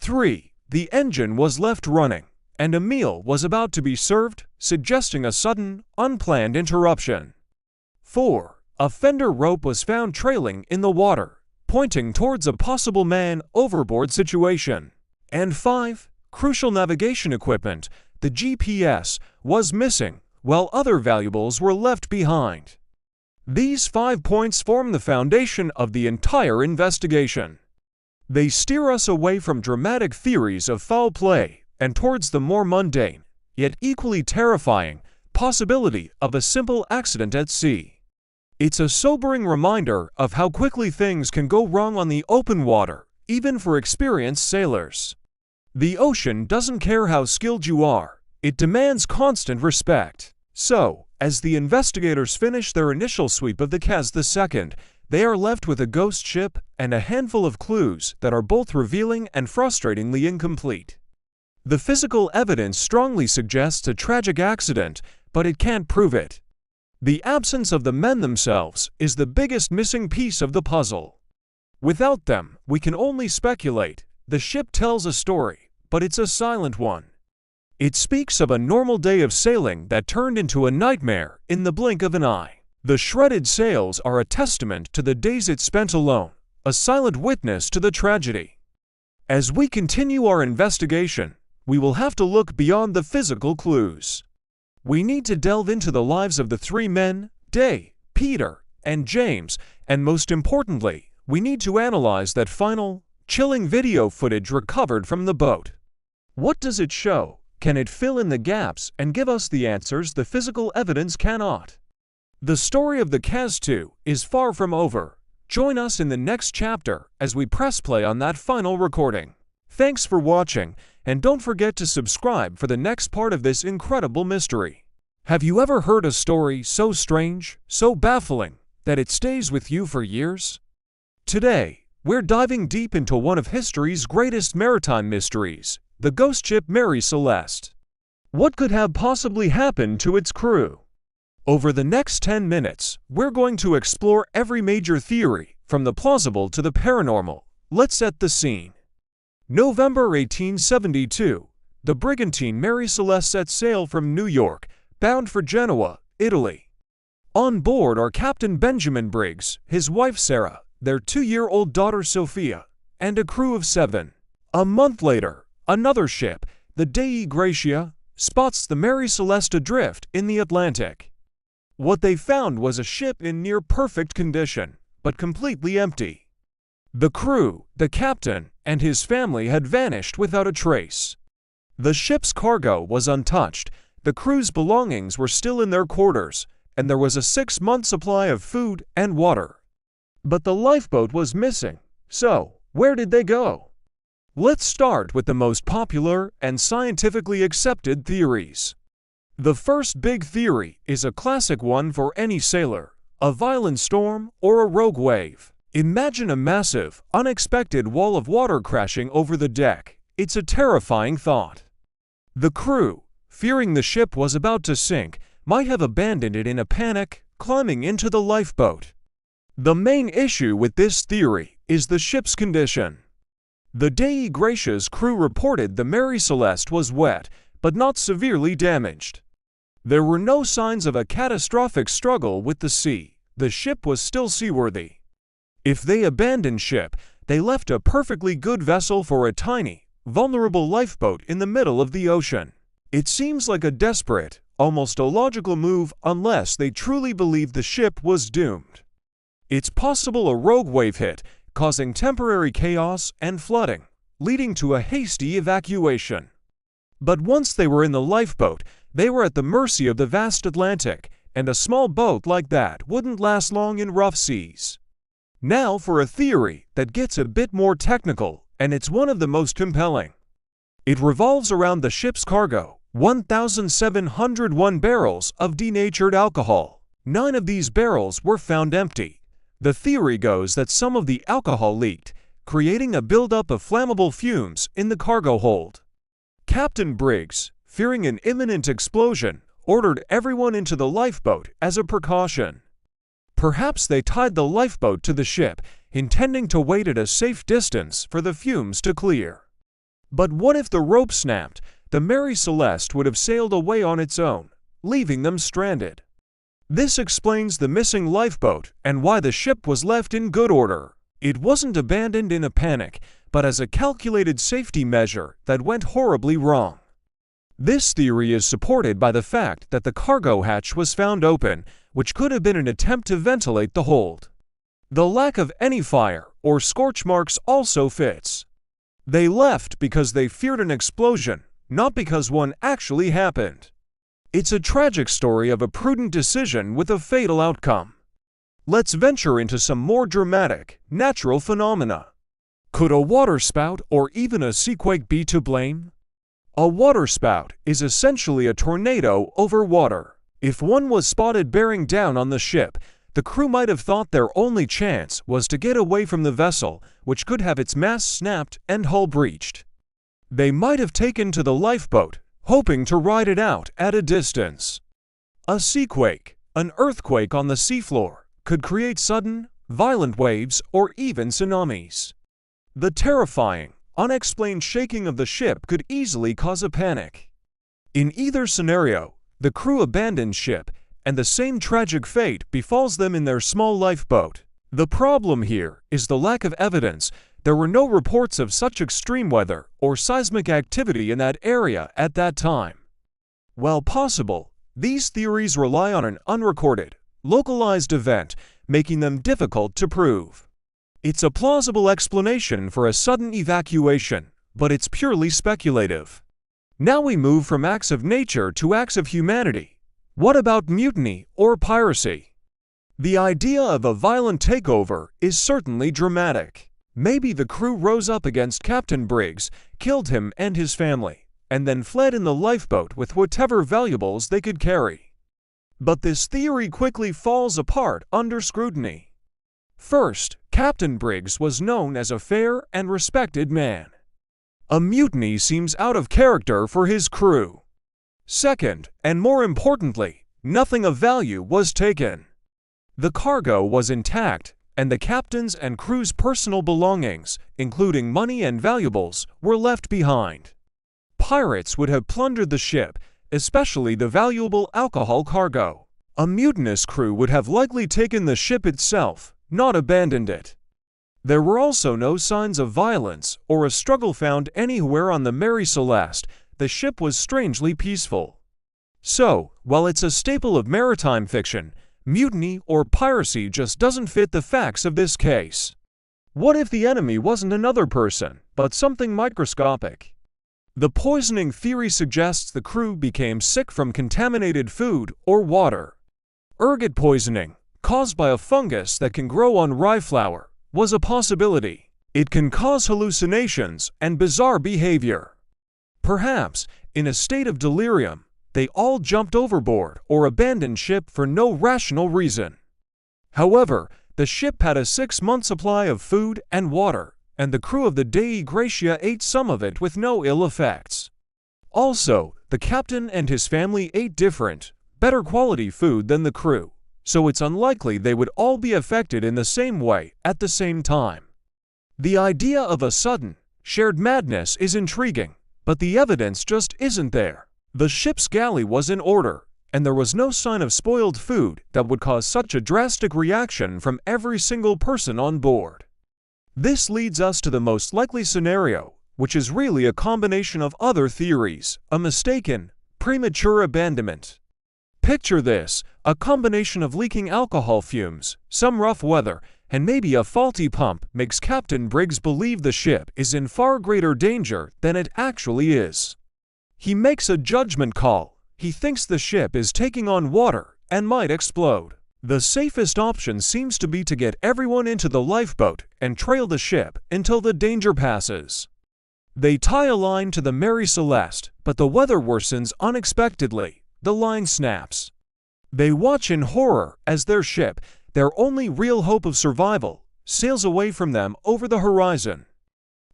3. The engine was left running, and a meal was about to be served, suggesting a sudden, unplanned interruption. 4. A fender rope was found trailing in the water, pointing towards a possible man overboard situation. And 5. Crucial navigation equipment, the GPS, was missing, while other valuables were left behind. These 5 points form the foundation of the entire investigation. They steer us away from dramatic theories of foul play and towards the more mundane, yet equally terrifying, possibility of a simple accident at sea. It's a sobering reminder of how quickly things can go wrong on the open water, even for experienced sailors. The ocean doesn't care how skilled you are, it demands constant respect. So, as the investigators finish their initial sweep of the Cas II, they are left with a ghost ship and a handful of clues that are both revealing and frustratingly incomplete. The physical evidence strongly suggests a tragic accident, but it can't prove it. The absence of the men themselves is the biggest missing piece of the puzzle. Without them, we can only speculate. The ship tells a story, but it's a silent one. It speaks of a normal day of sailing that turned into a nightmare in the blink of an eye. The shredded sails are a testament to the days it spent alone, a silent witness to the tragedy. As we continue our investigation, we will have to look beyond the physical clues. We need to delve into the lives of the 3 men, Dei, Peter, and James, and most importantly, we need to analyze that final, chilling video footage recovered from the boat. What does it show? Can it fill in the gaps and give us the answers the physical evidence cannot? The story of the Cas II is far from over. Join us in the next chapter as we press play on that final recording. Thanks for watching, and don't forget to subscribe for the next part of this incredible mystery. Have you ever heard a story so strange, so baffling, that it stays with you for years? Today, we're diving deep into one of history's greatest maritime mysteries, the ghost ship Mary Celeste. What could have possibly happened to its crew? Over the next 10 minutes, we're going to explore every major theory, from the plausible to the paranormal. Let's set the scene. November 1872, the brigantine Mary Celeste set sail from New York, bound for Genoa, Italy. On board are Captain Benjamin Briggs, his wife Sarah, their 2-year-old daughter Sophia, and a crew of 7. A month later, another ship, the Dei Gratia, spots the Mary Celeste adrift in the Atlantic. What they found was a ship in near-perfect condition, but completely empty. The crew, the captain, and his family had vanished without a trace. The ship's cargo was untouched, the crew's belongings were still in their quarters, and there was a 6-month supply of food and water. But the lifeboat was missing, so where did they go? Let's start with the most popular and scientifically accepted theories. The first big theory is a classic one for any sailor: a violent storm or a rogue wave. Imagine a massive, unexpected wall of water crashing over the deck. It's a terrifying thought. The crew, fearing the ship was about to sink, might have abandoned it in a panic, climbing into the lifeboat. The main issue with this theory is the ship's condition. The Dei Gratia's crew reported the Mary Celeste was wet, but not severely damaged. There were no signs of a catastrophic struggle with the sea. The ship was still seaworthy. If they abandoned ship, they left a perfectly good vessel for a tiny, vulnerable lifeboat in the middle of the ocean. It seems like a desperate, almost illogical move unless they truly believed the ship was doomed. It's possible a rogue wave hit, causing temporary chaos and flooding, leading to a hasty evacuation. But once they were in the lifeboat, they were at the mercy of the vast Atlantic, and a small boat like that wouldn't last long in rough seas. Now for a theory that gets a bit more technical, and it's one of the most compelling. It revolves around the ship's cargo, 1,701 barrels of denatured alcohol. 9 of these barrels were found empty. The theory goes that some of the alcohol leaked, creating a buildup of flammable fumes in the cargo hold. Captain Briggs, fearing an imminent explosion, ordered everyone into the lifeboat as a precaution. Perhaps they tied the lifeboat to the ship, intending to wait at a safe distance for the fumes to clear. But what if the rope snapped? The Mary Celeste would have sailed away on its own, leaving them stranded. This explains the missing lifeboat and why the ship was left in good order. It wasn't abandoned in a panic, but as a calculated safety measure that went horribly wrong. This theory is supported by the fact that the cargo hatch was found open, which could have been an attempt to ventilate the hold. The lack of any fire or scorch marks also fits. They left because they feared an explosion, not because one actually happened. It's a tragic story of a prudent decision with a fatal outcome. Let's venture into some more dramatic, natural phenomena. Could a waterspout or even a seaquake be to blame? A waterspout is essentially a tornado over water. If one was spotted bearing down on the ship, the crew might have thought their only chance was to get away from the vessel, which could have its mast snapped and hull breached. They might have taken to the lifeboat, hoping to ride it out at a distance. A seaquake, an earthquake on the seafloor, could create sudden, violent waves or even tsunamis. The terrifying, unexplained shaking of the ship could easily cause a panic. In either scenario, the crew abandons ship, and the same tragic fate befalls them in their small lifeboat. The problem here is the lack of evidence. There were no reports of such extreme weather or seismic activity in that area at that time. While possible, these theories rely on an unrecorded, localized event, making them difficult to prove. It's a plausible explanation for a sudden evacuation, but it's purely speculative. Now we move from acts of nature to acts of humanity. What about mutiny or piracy? The idea of a violent takeover is certainly dramatic. Maybe the crew rose up against Captain Briggs, killed him and his family, and then fled in the lifeboat with whatever valuables they could carry. But this theory quickly falls apart under scrutiny. First, Captain Briggs was known as a fair and respected man. A mutiny seems out of character for his crew. Second, and more importantly, nothing of value was taken. The cargo was intact, and the captain's and crew's personal belongings, including money and valuables, were left behind. Pirates would have plundered the ship, especially the valuable alcohol cargo. A mutinous crew would have likely taken the ship itself, not abandoned it. There were also no signs of violence or a struggle found anywhere on the Mary Celeste. The ship was strangely peaceful. So, while it's a staple of maritime fiction, mutiny or piracy just doesn't fit the facts of this case. What if the enemy wasn't another person, but something microscopic? The poisoning theory suggests the crew became sick from contaminated food or water. Ergot poisoning, caused by a fungus that can grow on rye flour, was a possibility. It can cause hallucinations and bizarre behavior. Perhaps, in a state of delirium, they all jumped overboard or abandoned ship for no rational reason. However, the ship had a 6-month supply of food and water, and the crew of the Dei Gratia ate some of it with no ill effects. Also, the captain and his family ate different, better quality food than the crew, so it's unlikely they would all be affected in the same way at the same time. The idea of a sudden, shared madness is intriguing, but the evidence just isn't there. The ship's galley was in order, and there was no sign of spoiled food that would cause such a drastic reaction from every single person on board. This leads us to the most likely scenario, which is really a combination of other theories, a mistaken, premature abandonment. Picture this, a combination of leaking alcohol fumes, some rough weather, and maybe a faulty pump makes Captain Briggs believe the ship is in far greater danger than it actually is. He makes a judgment call. He thinks the ship is taking on water and might explode. The safest option seems to be to get everyone into the lifeboat and trail the ship until the danger passes. They tie a line to the Mary Celeste, but the weather worsens unexpectedly. The line snaps. They watch in horror as their ship, their only real hope of survival, sails away from them over the horizon.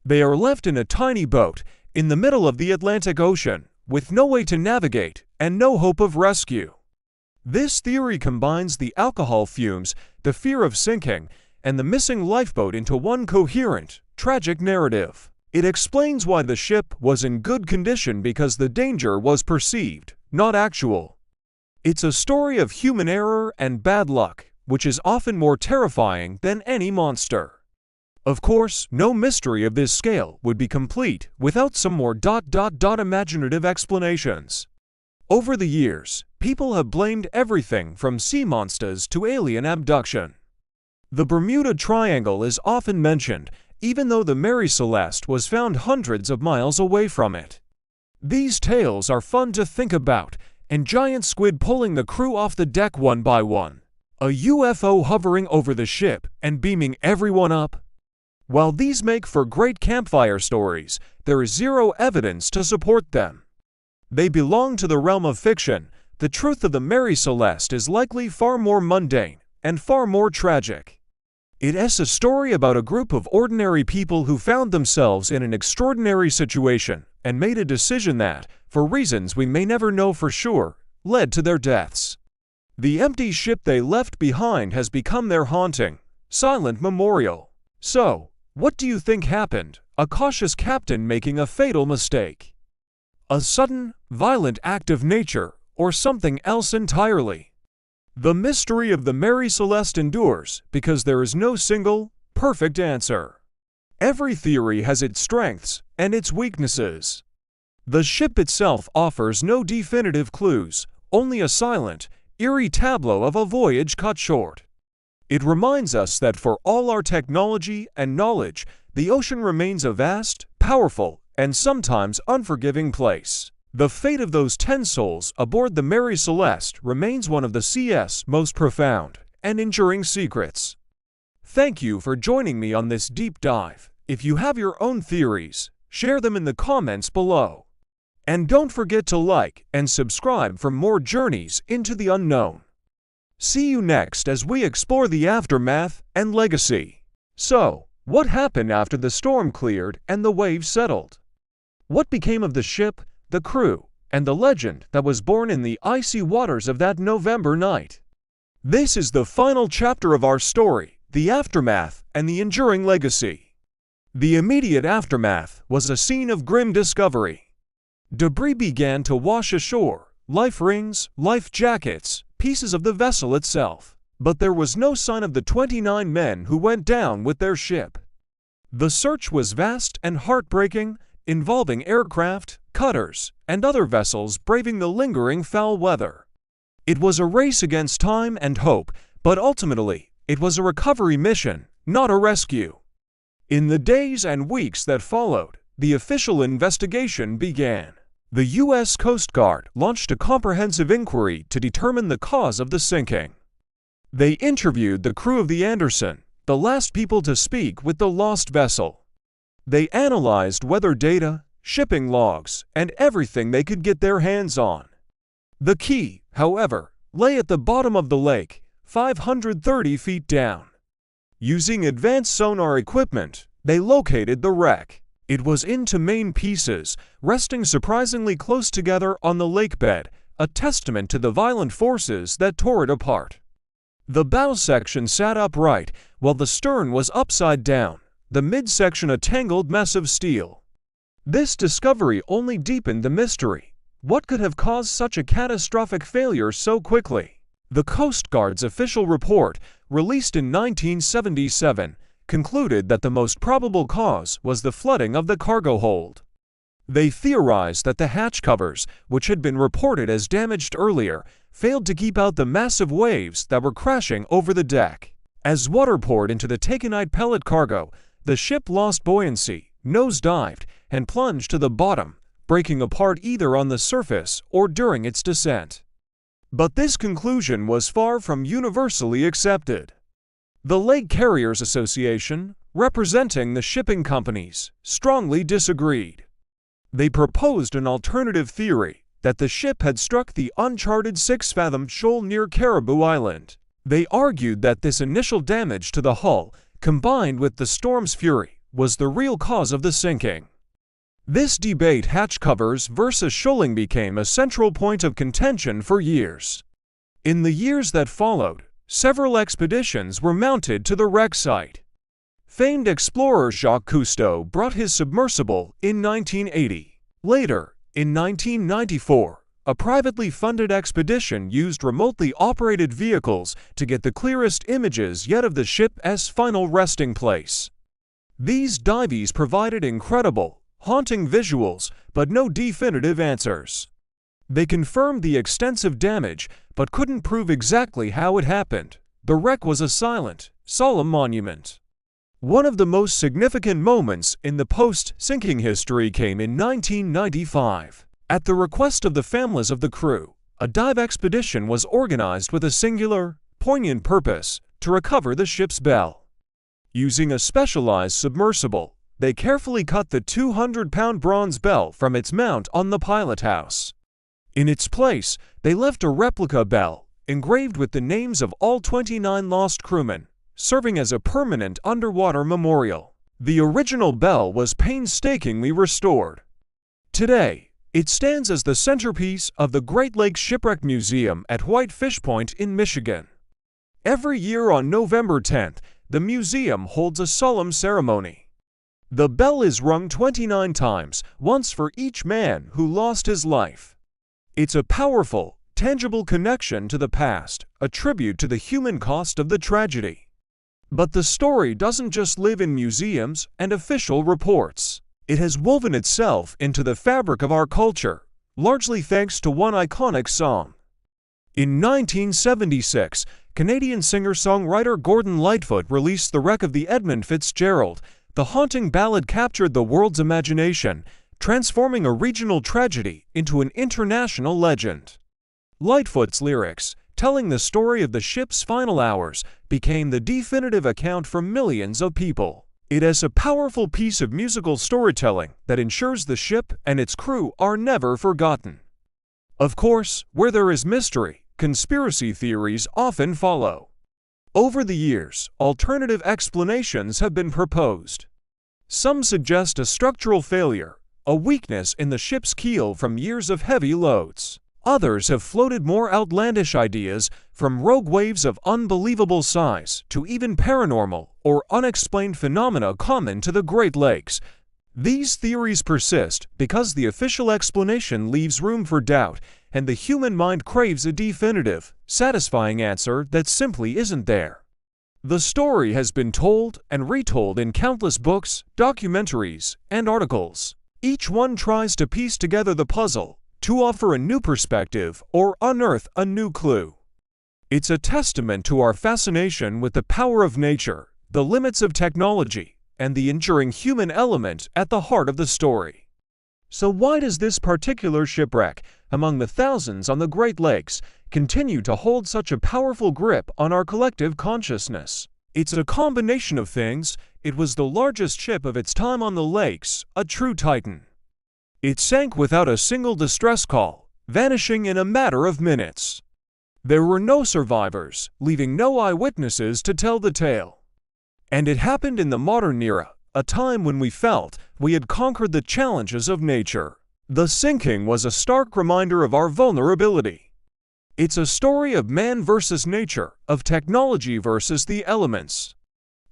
They are left in a tiny boat in the middle of the Atlantic Ocean, with no way to navigate and no hope of rescue. This theory combines the alcohol fumes, the fear of sinking, and the missing lifeboat into one coherent, tragic narrative. It explains why the ship was in good condition because the danger was perceived, not actual. It's a story of human error and bad luck, which is often more terrifying than any monster. Of course, no mystery of this scale would be complete without some more imaginative explanations. Over the years, people have blamed everything from sea monsters to alien abduction. The Bermuda Triangle is often mentioned, even though the Mary Celeste was found hundreds of miles away from it. These tales are fun to think about, and giant squid pulling the crew off the deck one by one, a UFO hovering over the ship and beaming everyone up. While these make for great campfire stories, there is zero evidence to support them. They belong to the realm of fiction. The truth of the Mary Celeste is likely far more mundane and far more tragic. It is a story about a group of ordinary people who found themselves in an extraordinary situation and made a decision that, for reasons we may never know for sure, led to their deaths. The empty ship they left behind has become their haunting, silent memorial. So, what do you think happened? A cautious captain making a fatal mistake? A sudden, violent act of nature, or something else entirely? The mystery of the Mary Celeste endures because there is no single, perfect answer. Every theory has its strengths and its weaknesses. The ship itself offers no definitive clues, only a silent, eerie tableau of a voyage cut short. It reminds us that for all our technology and knowledge, the ocean remains a vast, powerful, and sometimes unforgiving place. The fate of those 10 souls aboard the Mary Celeste remains one of the sea's most profound and enduring secrets. Thank you for joining me on this deep dive. If you have your own theories, share them in the comments below. And don't forget to like and subscribe for more journeys into the unknown. See you next as we explore the aftermath and legacy. So, what happened after the storm cleared and the waves settled? What became of the ship, the crew, and the legend that was born in the icy waters of that November night? This is the final chapter of our story, the aftermath and the enduring legacy. The immediate aftermath was a scene of grim discovery. Debris began to wash ashore, life rings, life jackets, pieces of the vessel itself, but there was no sign of the 29 men who went down with their ship. The search was vast and heartbreaking, involving aircraft, cutters, and other vessels braving the lingering foul weather. It was a race against time and hope, but ultimately, it was a recovery mission, not a rescue. In the days and weeks that followed, the official investigation began. The U.S. Coast Guard launched a comprehensive inquiry to determine the cause of the sinking. They interviewed the crew of the Anderson, the last people to speak with the lost vessel. They analyzed weather data, shipping logs, and everything they could get their hands on. The key, however, lay at the bottom of the lake, 530 feet down. Using advanced sonar equipment, they located the wreck. It was in two main pieces, resting surprisingly close together on the lakebed, a testament to the violent forces that tore it apart. The bow section sat upright, while the stern was upside down, the midsection a tangled mess of steel. This discovery only deepened the mystery. What could have caused such a catastrophic failure so quickly? The Coast Guard's official report, released in 1977, concluded that the most probable cause was the flooding of the cargo hold. They theorized that the hatch covers, which had been reported as damaged earlier, failed to keep out the massive waves that were crashing over the deck. As water poured into the taconite pellet cargo, the ship lost buoyancy, nosedived, and plunged to the bottom, breaking apart either on the surface or during its descent. But this conclusion was far from universally accepted. The Lake Carriers Association, representing the shipping companies, strongly disagreed. They proposed an alternative theory that the ship had struck the uncharted 6-fathom shoal near Caribou Island. They argued that this initial damage to the hull, combined with the storm's fury, was the real cause of the sinking. This debate, hatch covers versus shoaling, became a central point of contention for years. In the years that followed, several expeditions were mounted to the wreck site. Famed explorer Jacques Cousteau brought his submersible in 1980. Later, in 1994, a privately funded expedition used remotely operated vehicles to get the clearest images yet of the ship's final resting place. These dives provided incredible, haunting visuals, but no definitive answers. They confirmed the extensive damage, but couldn't prove exactly how it happened. The wreck was a silent, solemn monument. One of the most significant moments in the post-sinking history came in 1995. At the request of the families of the crew, a dive expedition was organized with a singular, poignant purpose: to recover the ship's bell. Using a specialized submersible, they carefully cut the 200-pound bronze bell from its mount on the pilot house. In its place, they left a replica bell, engraved with the names of all 29 lost crewmen, serving as a permanent underwater memorial. The original bell was painstakingly restored. Today, it stands as the centerpiece of the Great Lakes Shipwreck Museum at Whitefish Point in Michigan. Every year on November 10th, the museum holds a solemn ceremony. The bell is rung 29 times, once for each man who lost his life. It's a powerful, tangible connection to the past, a tribute to the human cost of the tragedy. But the story doesn't just live in museums and official reports. It has woven itself into the fabric of our culture, largely thanks to one iconic song. In 1976, Canadian singer-songwriter Gordon Lightfoot released The Wreck of the Edmund Fitzgerald. The haunting ballad captured the world's imagination, transforming a regional tragedy into an international legend. Lightfoot's lyrics, telling the story of the ship's final hours, became the definitive account for millions of people. It is a powerful piece of musical storytelling that ensures the ship and its crew are never forgotten. Of course, where there is mystery, conspiracy theories often follow. Over the years, alternative explanations have been proposed. Some suggest a structural failure, a weakness in the ship's keel from years of heavy loads. Others have floated more outlandish ideas, from rogue waves of unbelievable size to even paranormal or unexplained phenomena common to the Great Lakes. These theories persist because the official explanation leaves room for doubt, and the human mind craves a definitive, satisfying answer that simply isn't there. The story has been told and retold in countless books, documentaries, and articles. Each one tries to piece together the puzzle, to offer a new perspective or unearth a new clue. It's a testament to our fascination with the power of nature, the limits of technology, and the enduring human element at the heart of the story. So why does this particular shipwreck, among the thousands on the Great Lakes, continue to hold such a powerful grip on our collective consciousness? It's a combination of things. It was the largest ship of its time on the lakes, a true titan. It sank without a single distress call, vanishing in a matter of minutes. There were no survivors, leaving no eyewitnesses to tell the tale. And it happened in the modern era, a time when we felt we had conquered the challenges of nature. The sinking was a stark reminder of our vulnerability. It's a story of man versus nature, of technology versus the elements.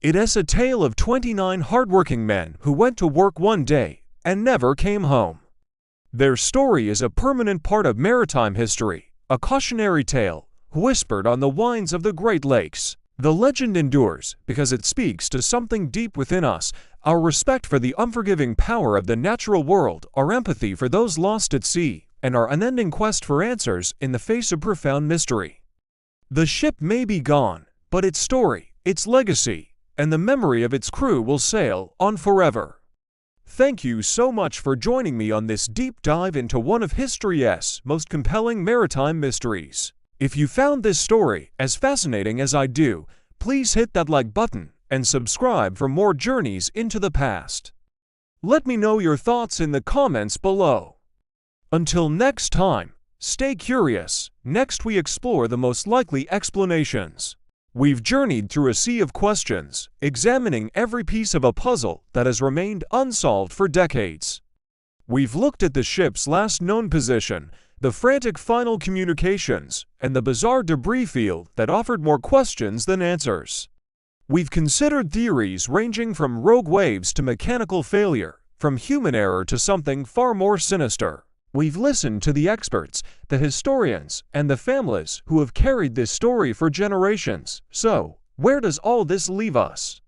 It is a tale of 29 hardworking men who went to work one day and never came home. Their story is a permanent part of maritime history, a cautionary tale whispered on the winds of the Great Lakes. The legend endures because it speaks to something deep within us: our respect for the unforgiving power of the natural world, our empathy for those lost at sea, and our unending quest for answers in the face of profound mystery. The ship may be gone, but its story, its legacy, and the memory of its crew will sail on forever. Thank you so much for joining me on this deep dive into one of history's most compelling maritime mysteries. If you found this story as fascinating as I do, please hit that like button and subscribe for more journeys into the past. Let me know your thoughts in the comments below. Until next time, stay curious. Next we explore the most likely explanations. We've journeyed through a sea of questions, examining every piece of a puzzle that has remained unsolved for decades. We've looked at the ship's last known position, the frantic final communications, and the bizarre debris field that offered more questions than answers. We've considered theories ranging from rogue waves to mechanical failure, from human error to something far more sinister. We've listened to the experts, the historians, and the families who have carried this story for generations. So, where does all this leave us?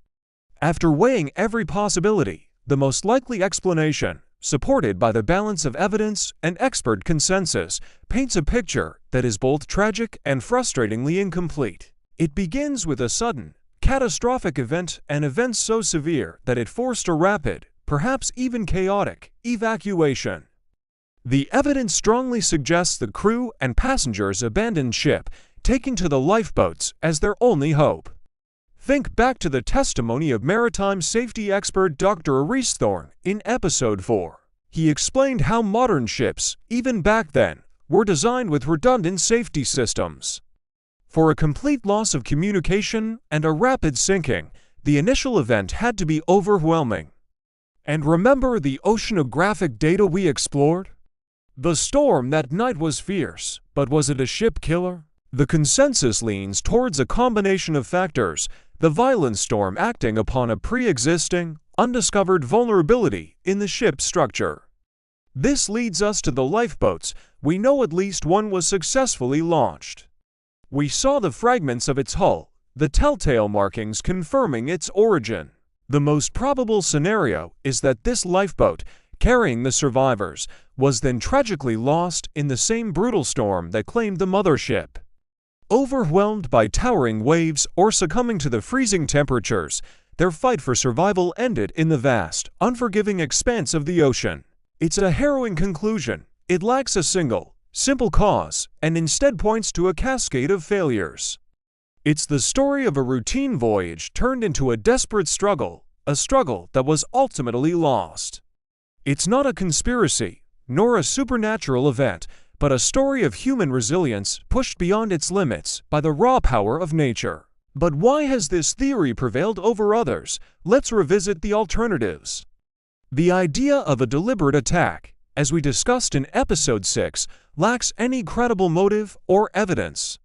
After weighing every possibility, the most likely explanation, supported by the balance of evidence and expert consensus, paints a picture that is both tragic and frustratingly incomplete. It begins with a sudden, catastrophic event, an event so severe that it forced a rapid, perhaps even chaotic, evacuation. The evidence strongly suggests the crew and passengers abandoned ship, taking to the lifeboats as their only hope. Think back to the testimony of maritime safety expert Dr. Thorne in Episode 4. He explained how modern ships, even back then, were designed with redundant safety systems. For a complete loss of communication and a rapid sinking, the initial event had to be overwhelming. And remember the oceanographic data we explored? The storm that night was fierce, but was it a ship killer? The consensus leans towards a combination of factors, the violent storm acting upon a pre-existing, undiscovered vulnerability in the ship's structure. This leads us to the lifeboats. We know at least one was successfully launched. We saw the fragments of its hull, the telltale markings confirming its origin. The most probable scenario is that this lifeboat, carrying the survivors, was then tragically lost in the same brutal storm that claimed the mothership. Overwhelmed by towering waves or succumbing to the freezing temperatures, their fight for survival ended in the vast, unforgiving expanse of the ocean. It's a harrowing conclusion. It lacks a single, simple cause, and instead points to a cascade of failures. It's the story of a routine voyage turned into a desperate struggle, a struggle that was ultimately lost. It's not a conspiracy, nor a supernatural event, but a story of human resilience pushed beyond its limits by the raw power of nature. But why has this theory prevailed over others? Let's revisit the alternatives. The idea of a deliberate attack, as we discussed in Episode 6, lacks any credible motive or evidence.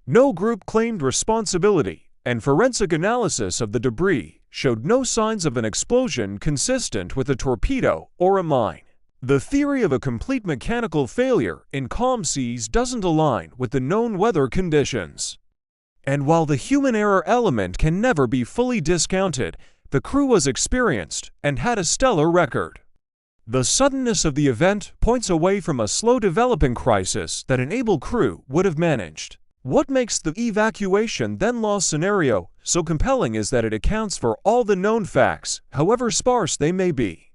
No group claimed responsibility, and forensic analysis of the debris showed no signs of an explosion consistent with a torpedo or a mine. The theory of a complete mechanical failure in calm seas doesn't align with the known weather conditions. And while the human error element can never be fully discounted, the crew was experienced and had a stellar record. The suddenness of the event points away from a slow-developing crisis that an able crew would have managed. What makes the evacuation then loss scenario so compelling is that it accounts for all the known facts, however sparse they may be.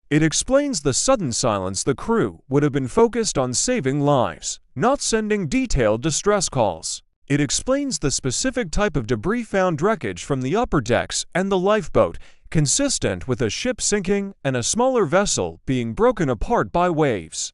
It explains the sudden silence. The crew would have been focused on saving lives, not sending detailed distress calls. It explains the specific type of debris found, wreckage from the upper decks and the lifeboat, consistent with a ship sinking and a smaller vessel being broken apart by waves.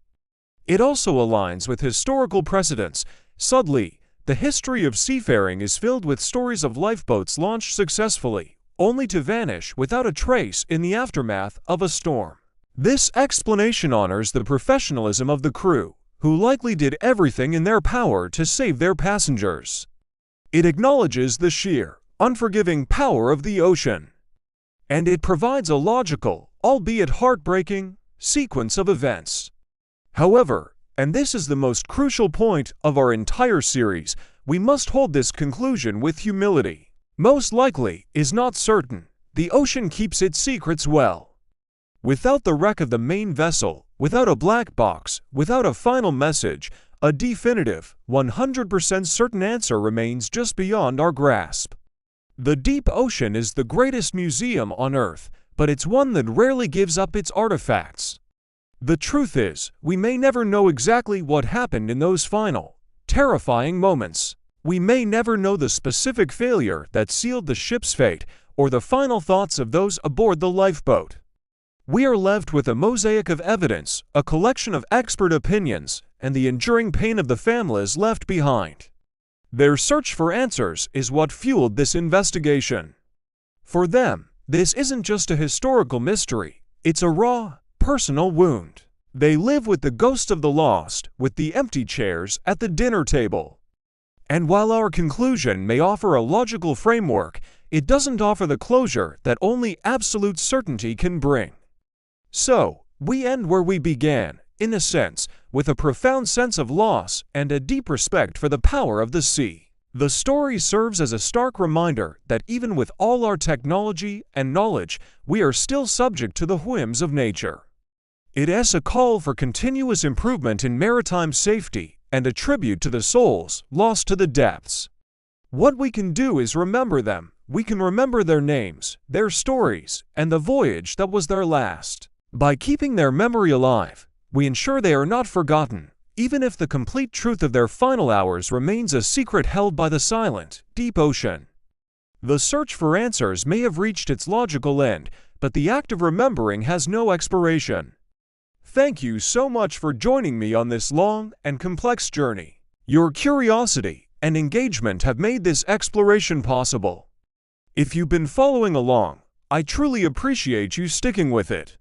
It also aligns with historical precedents. Subtly, the history of seafaring is filled with stories of lifeboats launched successfully, only to vanish without a trace in the aftermath of a storm. This explanation honors the professionalism of the crew, who likely did everything in their power to save their passengers. It acknowledges the sheer, unforgiving power of the ocean. And it provides a logical, albeit heartbreaking, sequence of events. However, and this is the most crucial point of our entire series, we must hold this conclusion with humility. Most likely is not certain. The ocean keeps its secrets well. Without the wreck of the main vessel, without a black box, without a final message, a definitive, 100% certain answer remains just beyond our grasp. The deep ocean is the greatest museum on Earth, but it's one that rarely gives up its artifacts. The truth is, we may never know exactly what happened in those final, terrifying moments. We may never know the specific failure that sealed the ship's fate, or the final thoughts of those aboard the lifeboat. We are left with a mosaic of evidence, a collection of expert opinions, and the enduring pain of the families left behind. Their search for answers is what fueled this investigation. For them, this isn't just a historical mystery, it's a raw, personal wound. They live with the ghost of the lost, with the empty chairs at the dinner table. And while our conclusion may offer a logical framework, it doesn't offer the closure that only absolute certainty can bring. So, we end where we began, in a sense, with a profound sense of loss and a deep respect for the power of the sea. The story serves as a stark reminder that even with all our technology and knowledge, we are still subject to the whims of nature. It is a call for continuous improvement in maritime safety and a tribute to the souls lost to the depths. What we can do is remember them. We can remember their names, their stories, and the voyage that was their last. By keeping their memory alive, we ensure they are not forgotten, even if the complete truth of their final hours remains a secret held by the silent, deep ocean. The search for answers may have reached its logical end, but the act of remembering has no expiration. Thank you so much for joining me on this long and complex journey. Your curiosity and engagement have made this exploration possible. If you've been following along, I truly appreciate you sticking with it.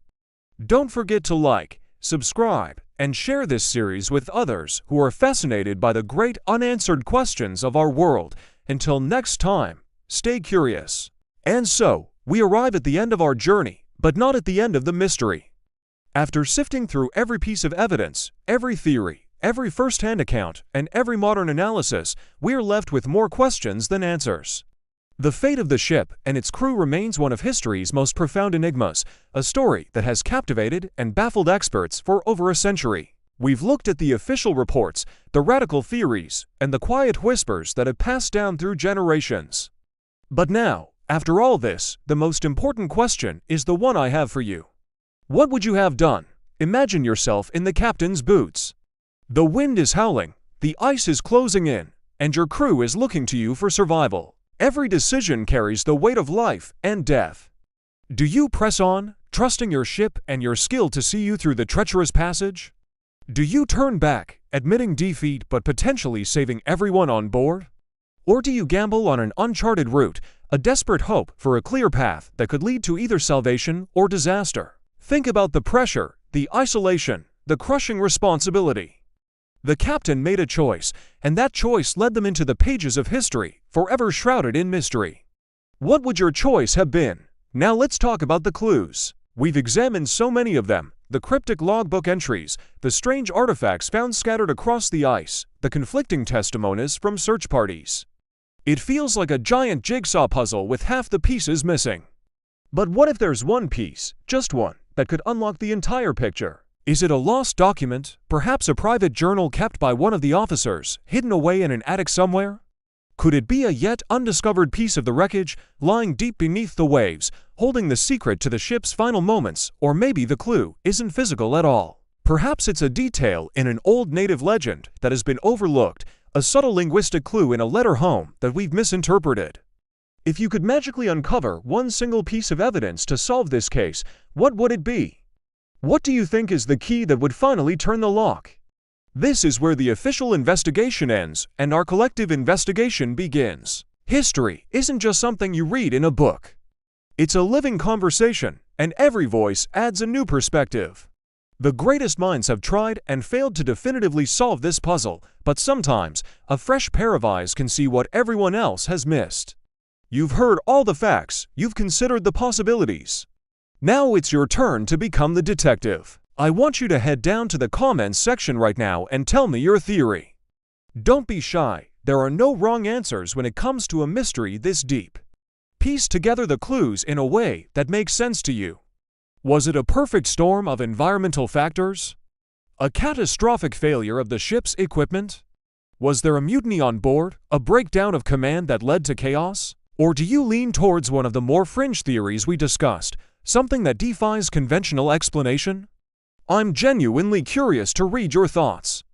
Don't forget to like, subscribe, and share this series with others who are fascinated by the great unanswered questions of our world. Until next time, stay curious. And so, we arrive at the end of our journey, but not at the end of the mystery. After sifting through every piece of evidence, every theory, every first-hand account, and every modern analysis, we are left with more questions than answers. The fate of the ship and its crew remains one of history's most profound enigmas, a story that has captivated and baffled experts for over a century. We've looked at the official reports, the radical theories, and the quiet whispers that have passed down through generations. But now, after all this, the most important question is the one I have for you. What would you have done? Imagine yourself in the captain's boots. The wind is howling, the ice is closing in, and your crew is looking to you for survival. Every decision carries the weight of life and death. Do you press on, trusting your ship and your skill to see you through the treacherous passage? Do you turn back, admitting defeat but potentially saving everyone on board? Or do you gamble on an uncharted route, a desperate hope for a clear path that could lead to either salvation or disaster? Think about the pressure, the isolation, the crushing responsibility. The captain made a choice, and that choice led them into the pages of history, forever shrouded in mystery. What would your choice have been? Now let's talk about the clues. We've examined so many of them, the cryptic logbook entries, the strange artifacts found scattered across the ice, the conflicting testimonies from search parties. It feels like a giant jigsaw puzzle with half the pieces missing. But what if there's one piece, just one, that could unlock the entire picture? Is it a lost document, perhaps a private journal kept by one of the officers, hidden away in an attic somewhere? Could it be a yet undiscovered piece of the wreckage, lying deep beneath the waves, holding the secret to the ship's final moments? Or maybe the clue isn't physical at all. Perhaps it's a detail in an old native legend that has been overlooked, a subtle linguistic clue in a letter home that we've misinterpreted. If you could magically uncover one single piece of evidence to solve this case, what would it be? What do you think is the key that would finally turn the lock? This is where the official investigation ends and our collective investigation begins. History isn't just something you read in a book. It's a living conversation, and every voice adds a new perspective. The greatest minds have tried and failed to definitively solve this puzzle, but sometimes a fresh pair of eyes can see what everyone else has missed. You've heard all the facts, you've considered the possibilities. Now it's your turn to become the detective. I want you to head down to the comments section right now and tell me your theory. Don't be shy, there are no wrong answers when it comes to a mystery this deep. Piece together the clues in a way that makes sense to you. Was it a perfect storm of environmental factors? A catastrophic failure of the ship's equipment? Was there a mutiny on board, a breakdown of command that led to chaos? Or do you lean towards one of the more fringe theories we discussed? Something that defies conventional explanation? I'm genuinely curious to read your thoughts.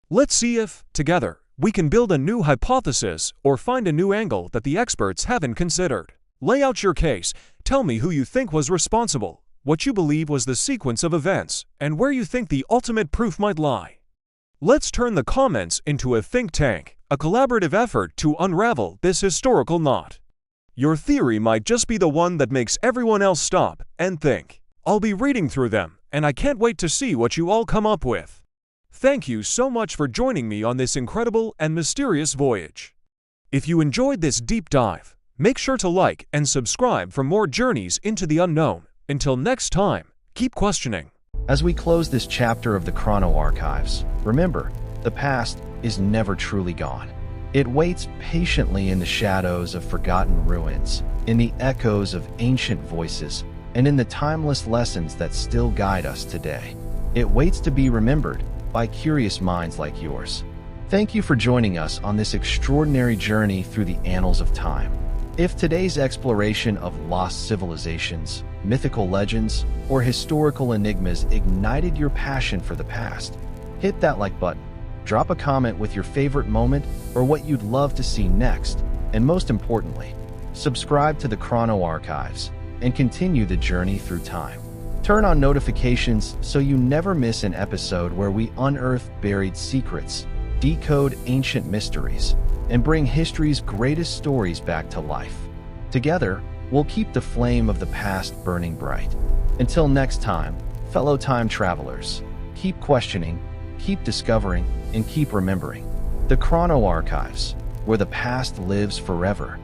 Let's see if, together, we can build a new hypothesis or find a new angle that the experts haven't considered. Lay out your case, tell me who you think was responsible, what you believe was the sequence of events, and where you think the ultimate proof might lie. Let's turn the comments into a think tank, a collaborative effort to unravel this historical knot. Your theory might just be the one that makes everyone else stop and think. I'll be reading through them, and I can't wait to see what you all come up with. Thank you so much for joining me on this incredible and mysterious voyage. If you enjoyed this deep dive, make sure to like and subscribe for more journeys into the unknown. Until next time, keep questioning. As we close this chapter of the Chrono Archives, remember, the past is never truly gone. It waits patiently in the shadows of forgotten ruins, in the echoes of ancient voices, and in the timeless lessons that still guide us today. It waits to be remembered by curious minds like yours. Thank you for joining us on this extraordinary journey through the annals of time. If today's exploration of lost civilizations, mythical legends, or historical enigmas ignited your passion for the past, hit that like button. Drop a comment with your favorite moment or what you'd love to see next, and most importantly, subscribe to the Chrono Archives and continue the journey through time. Turn on notifications so you never miss an episode where we unearth buried secrets, decode ancient mysteries, and bring history's greatest stories back to life. Together, we'll keep the flame of the past burning bright. Until next time, fellow time travelers, keep questioning, keep discovering, and keep remembering. The Chrono Archives, where the past lives forever.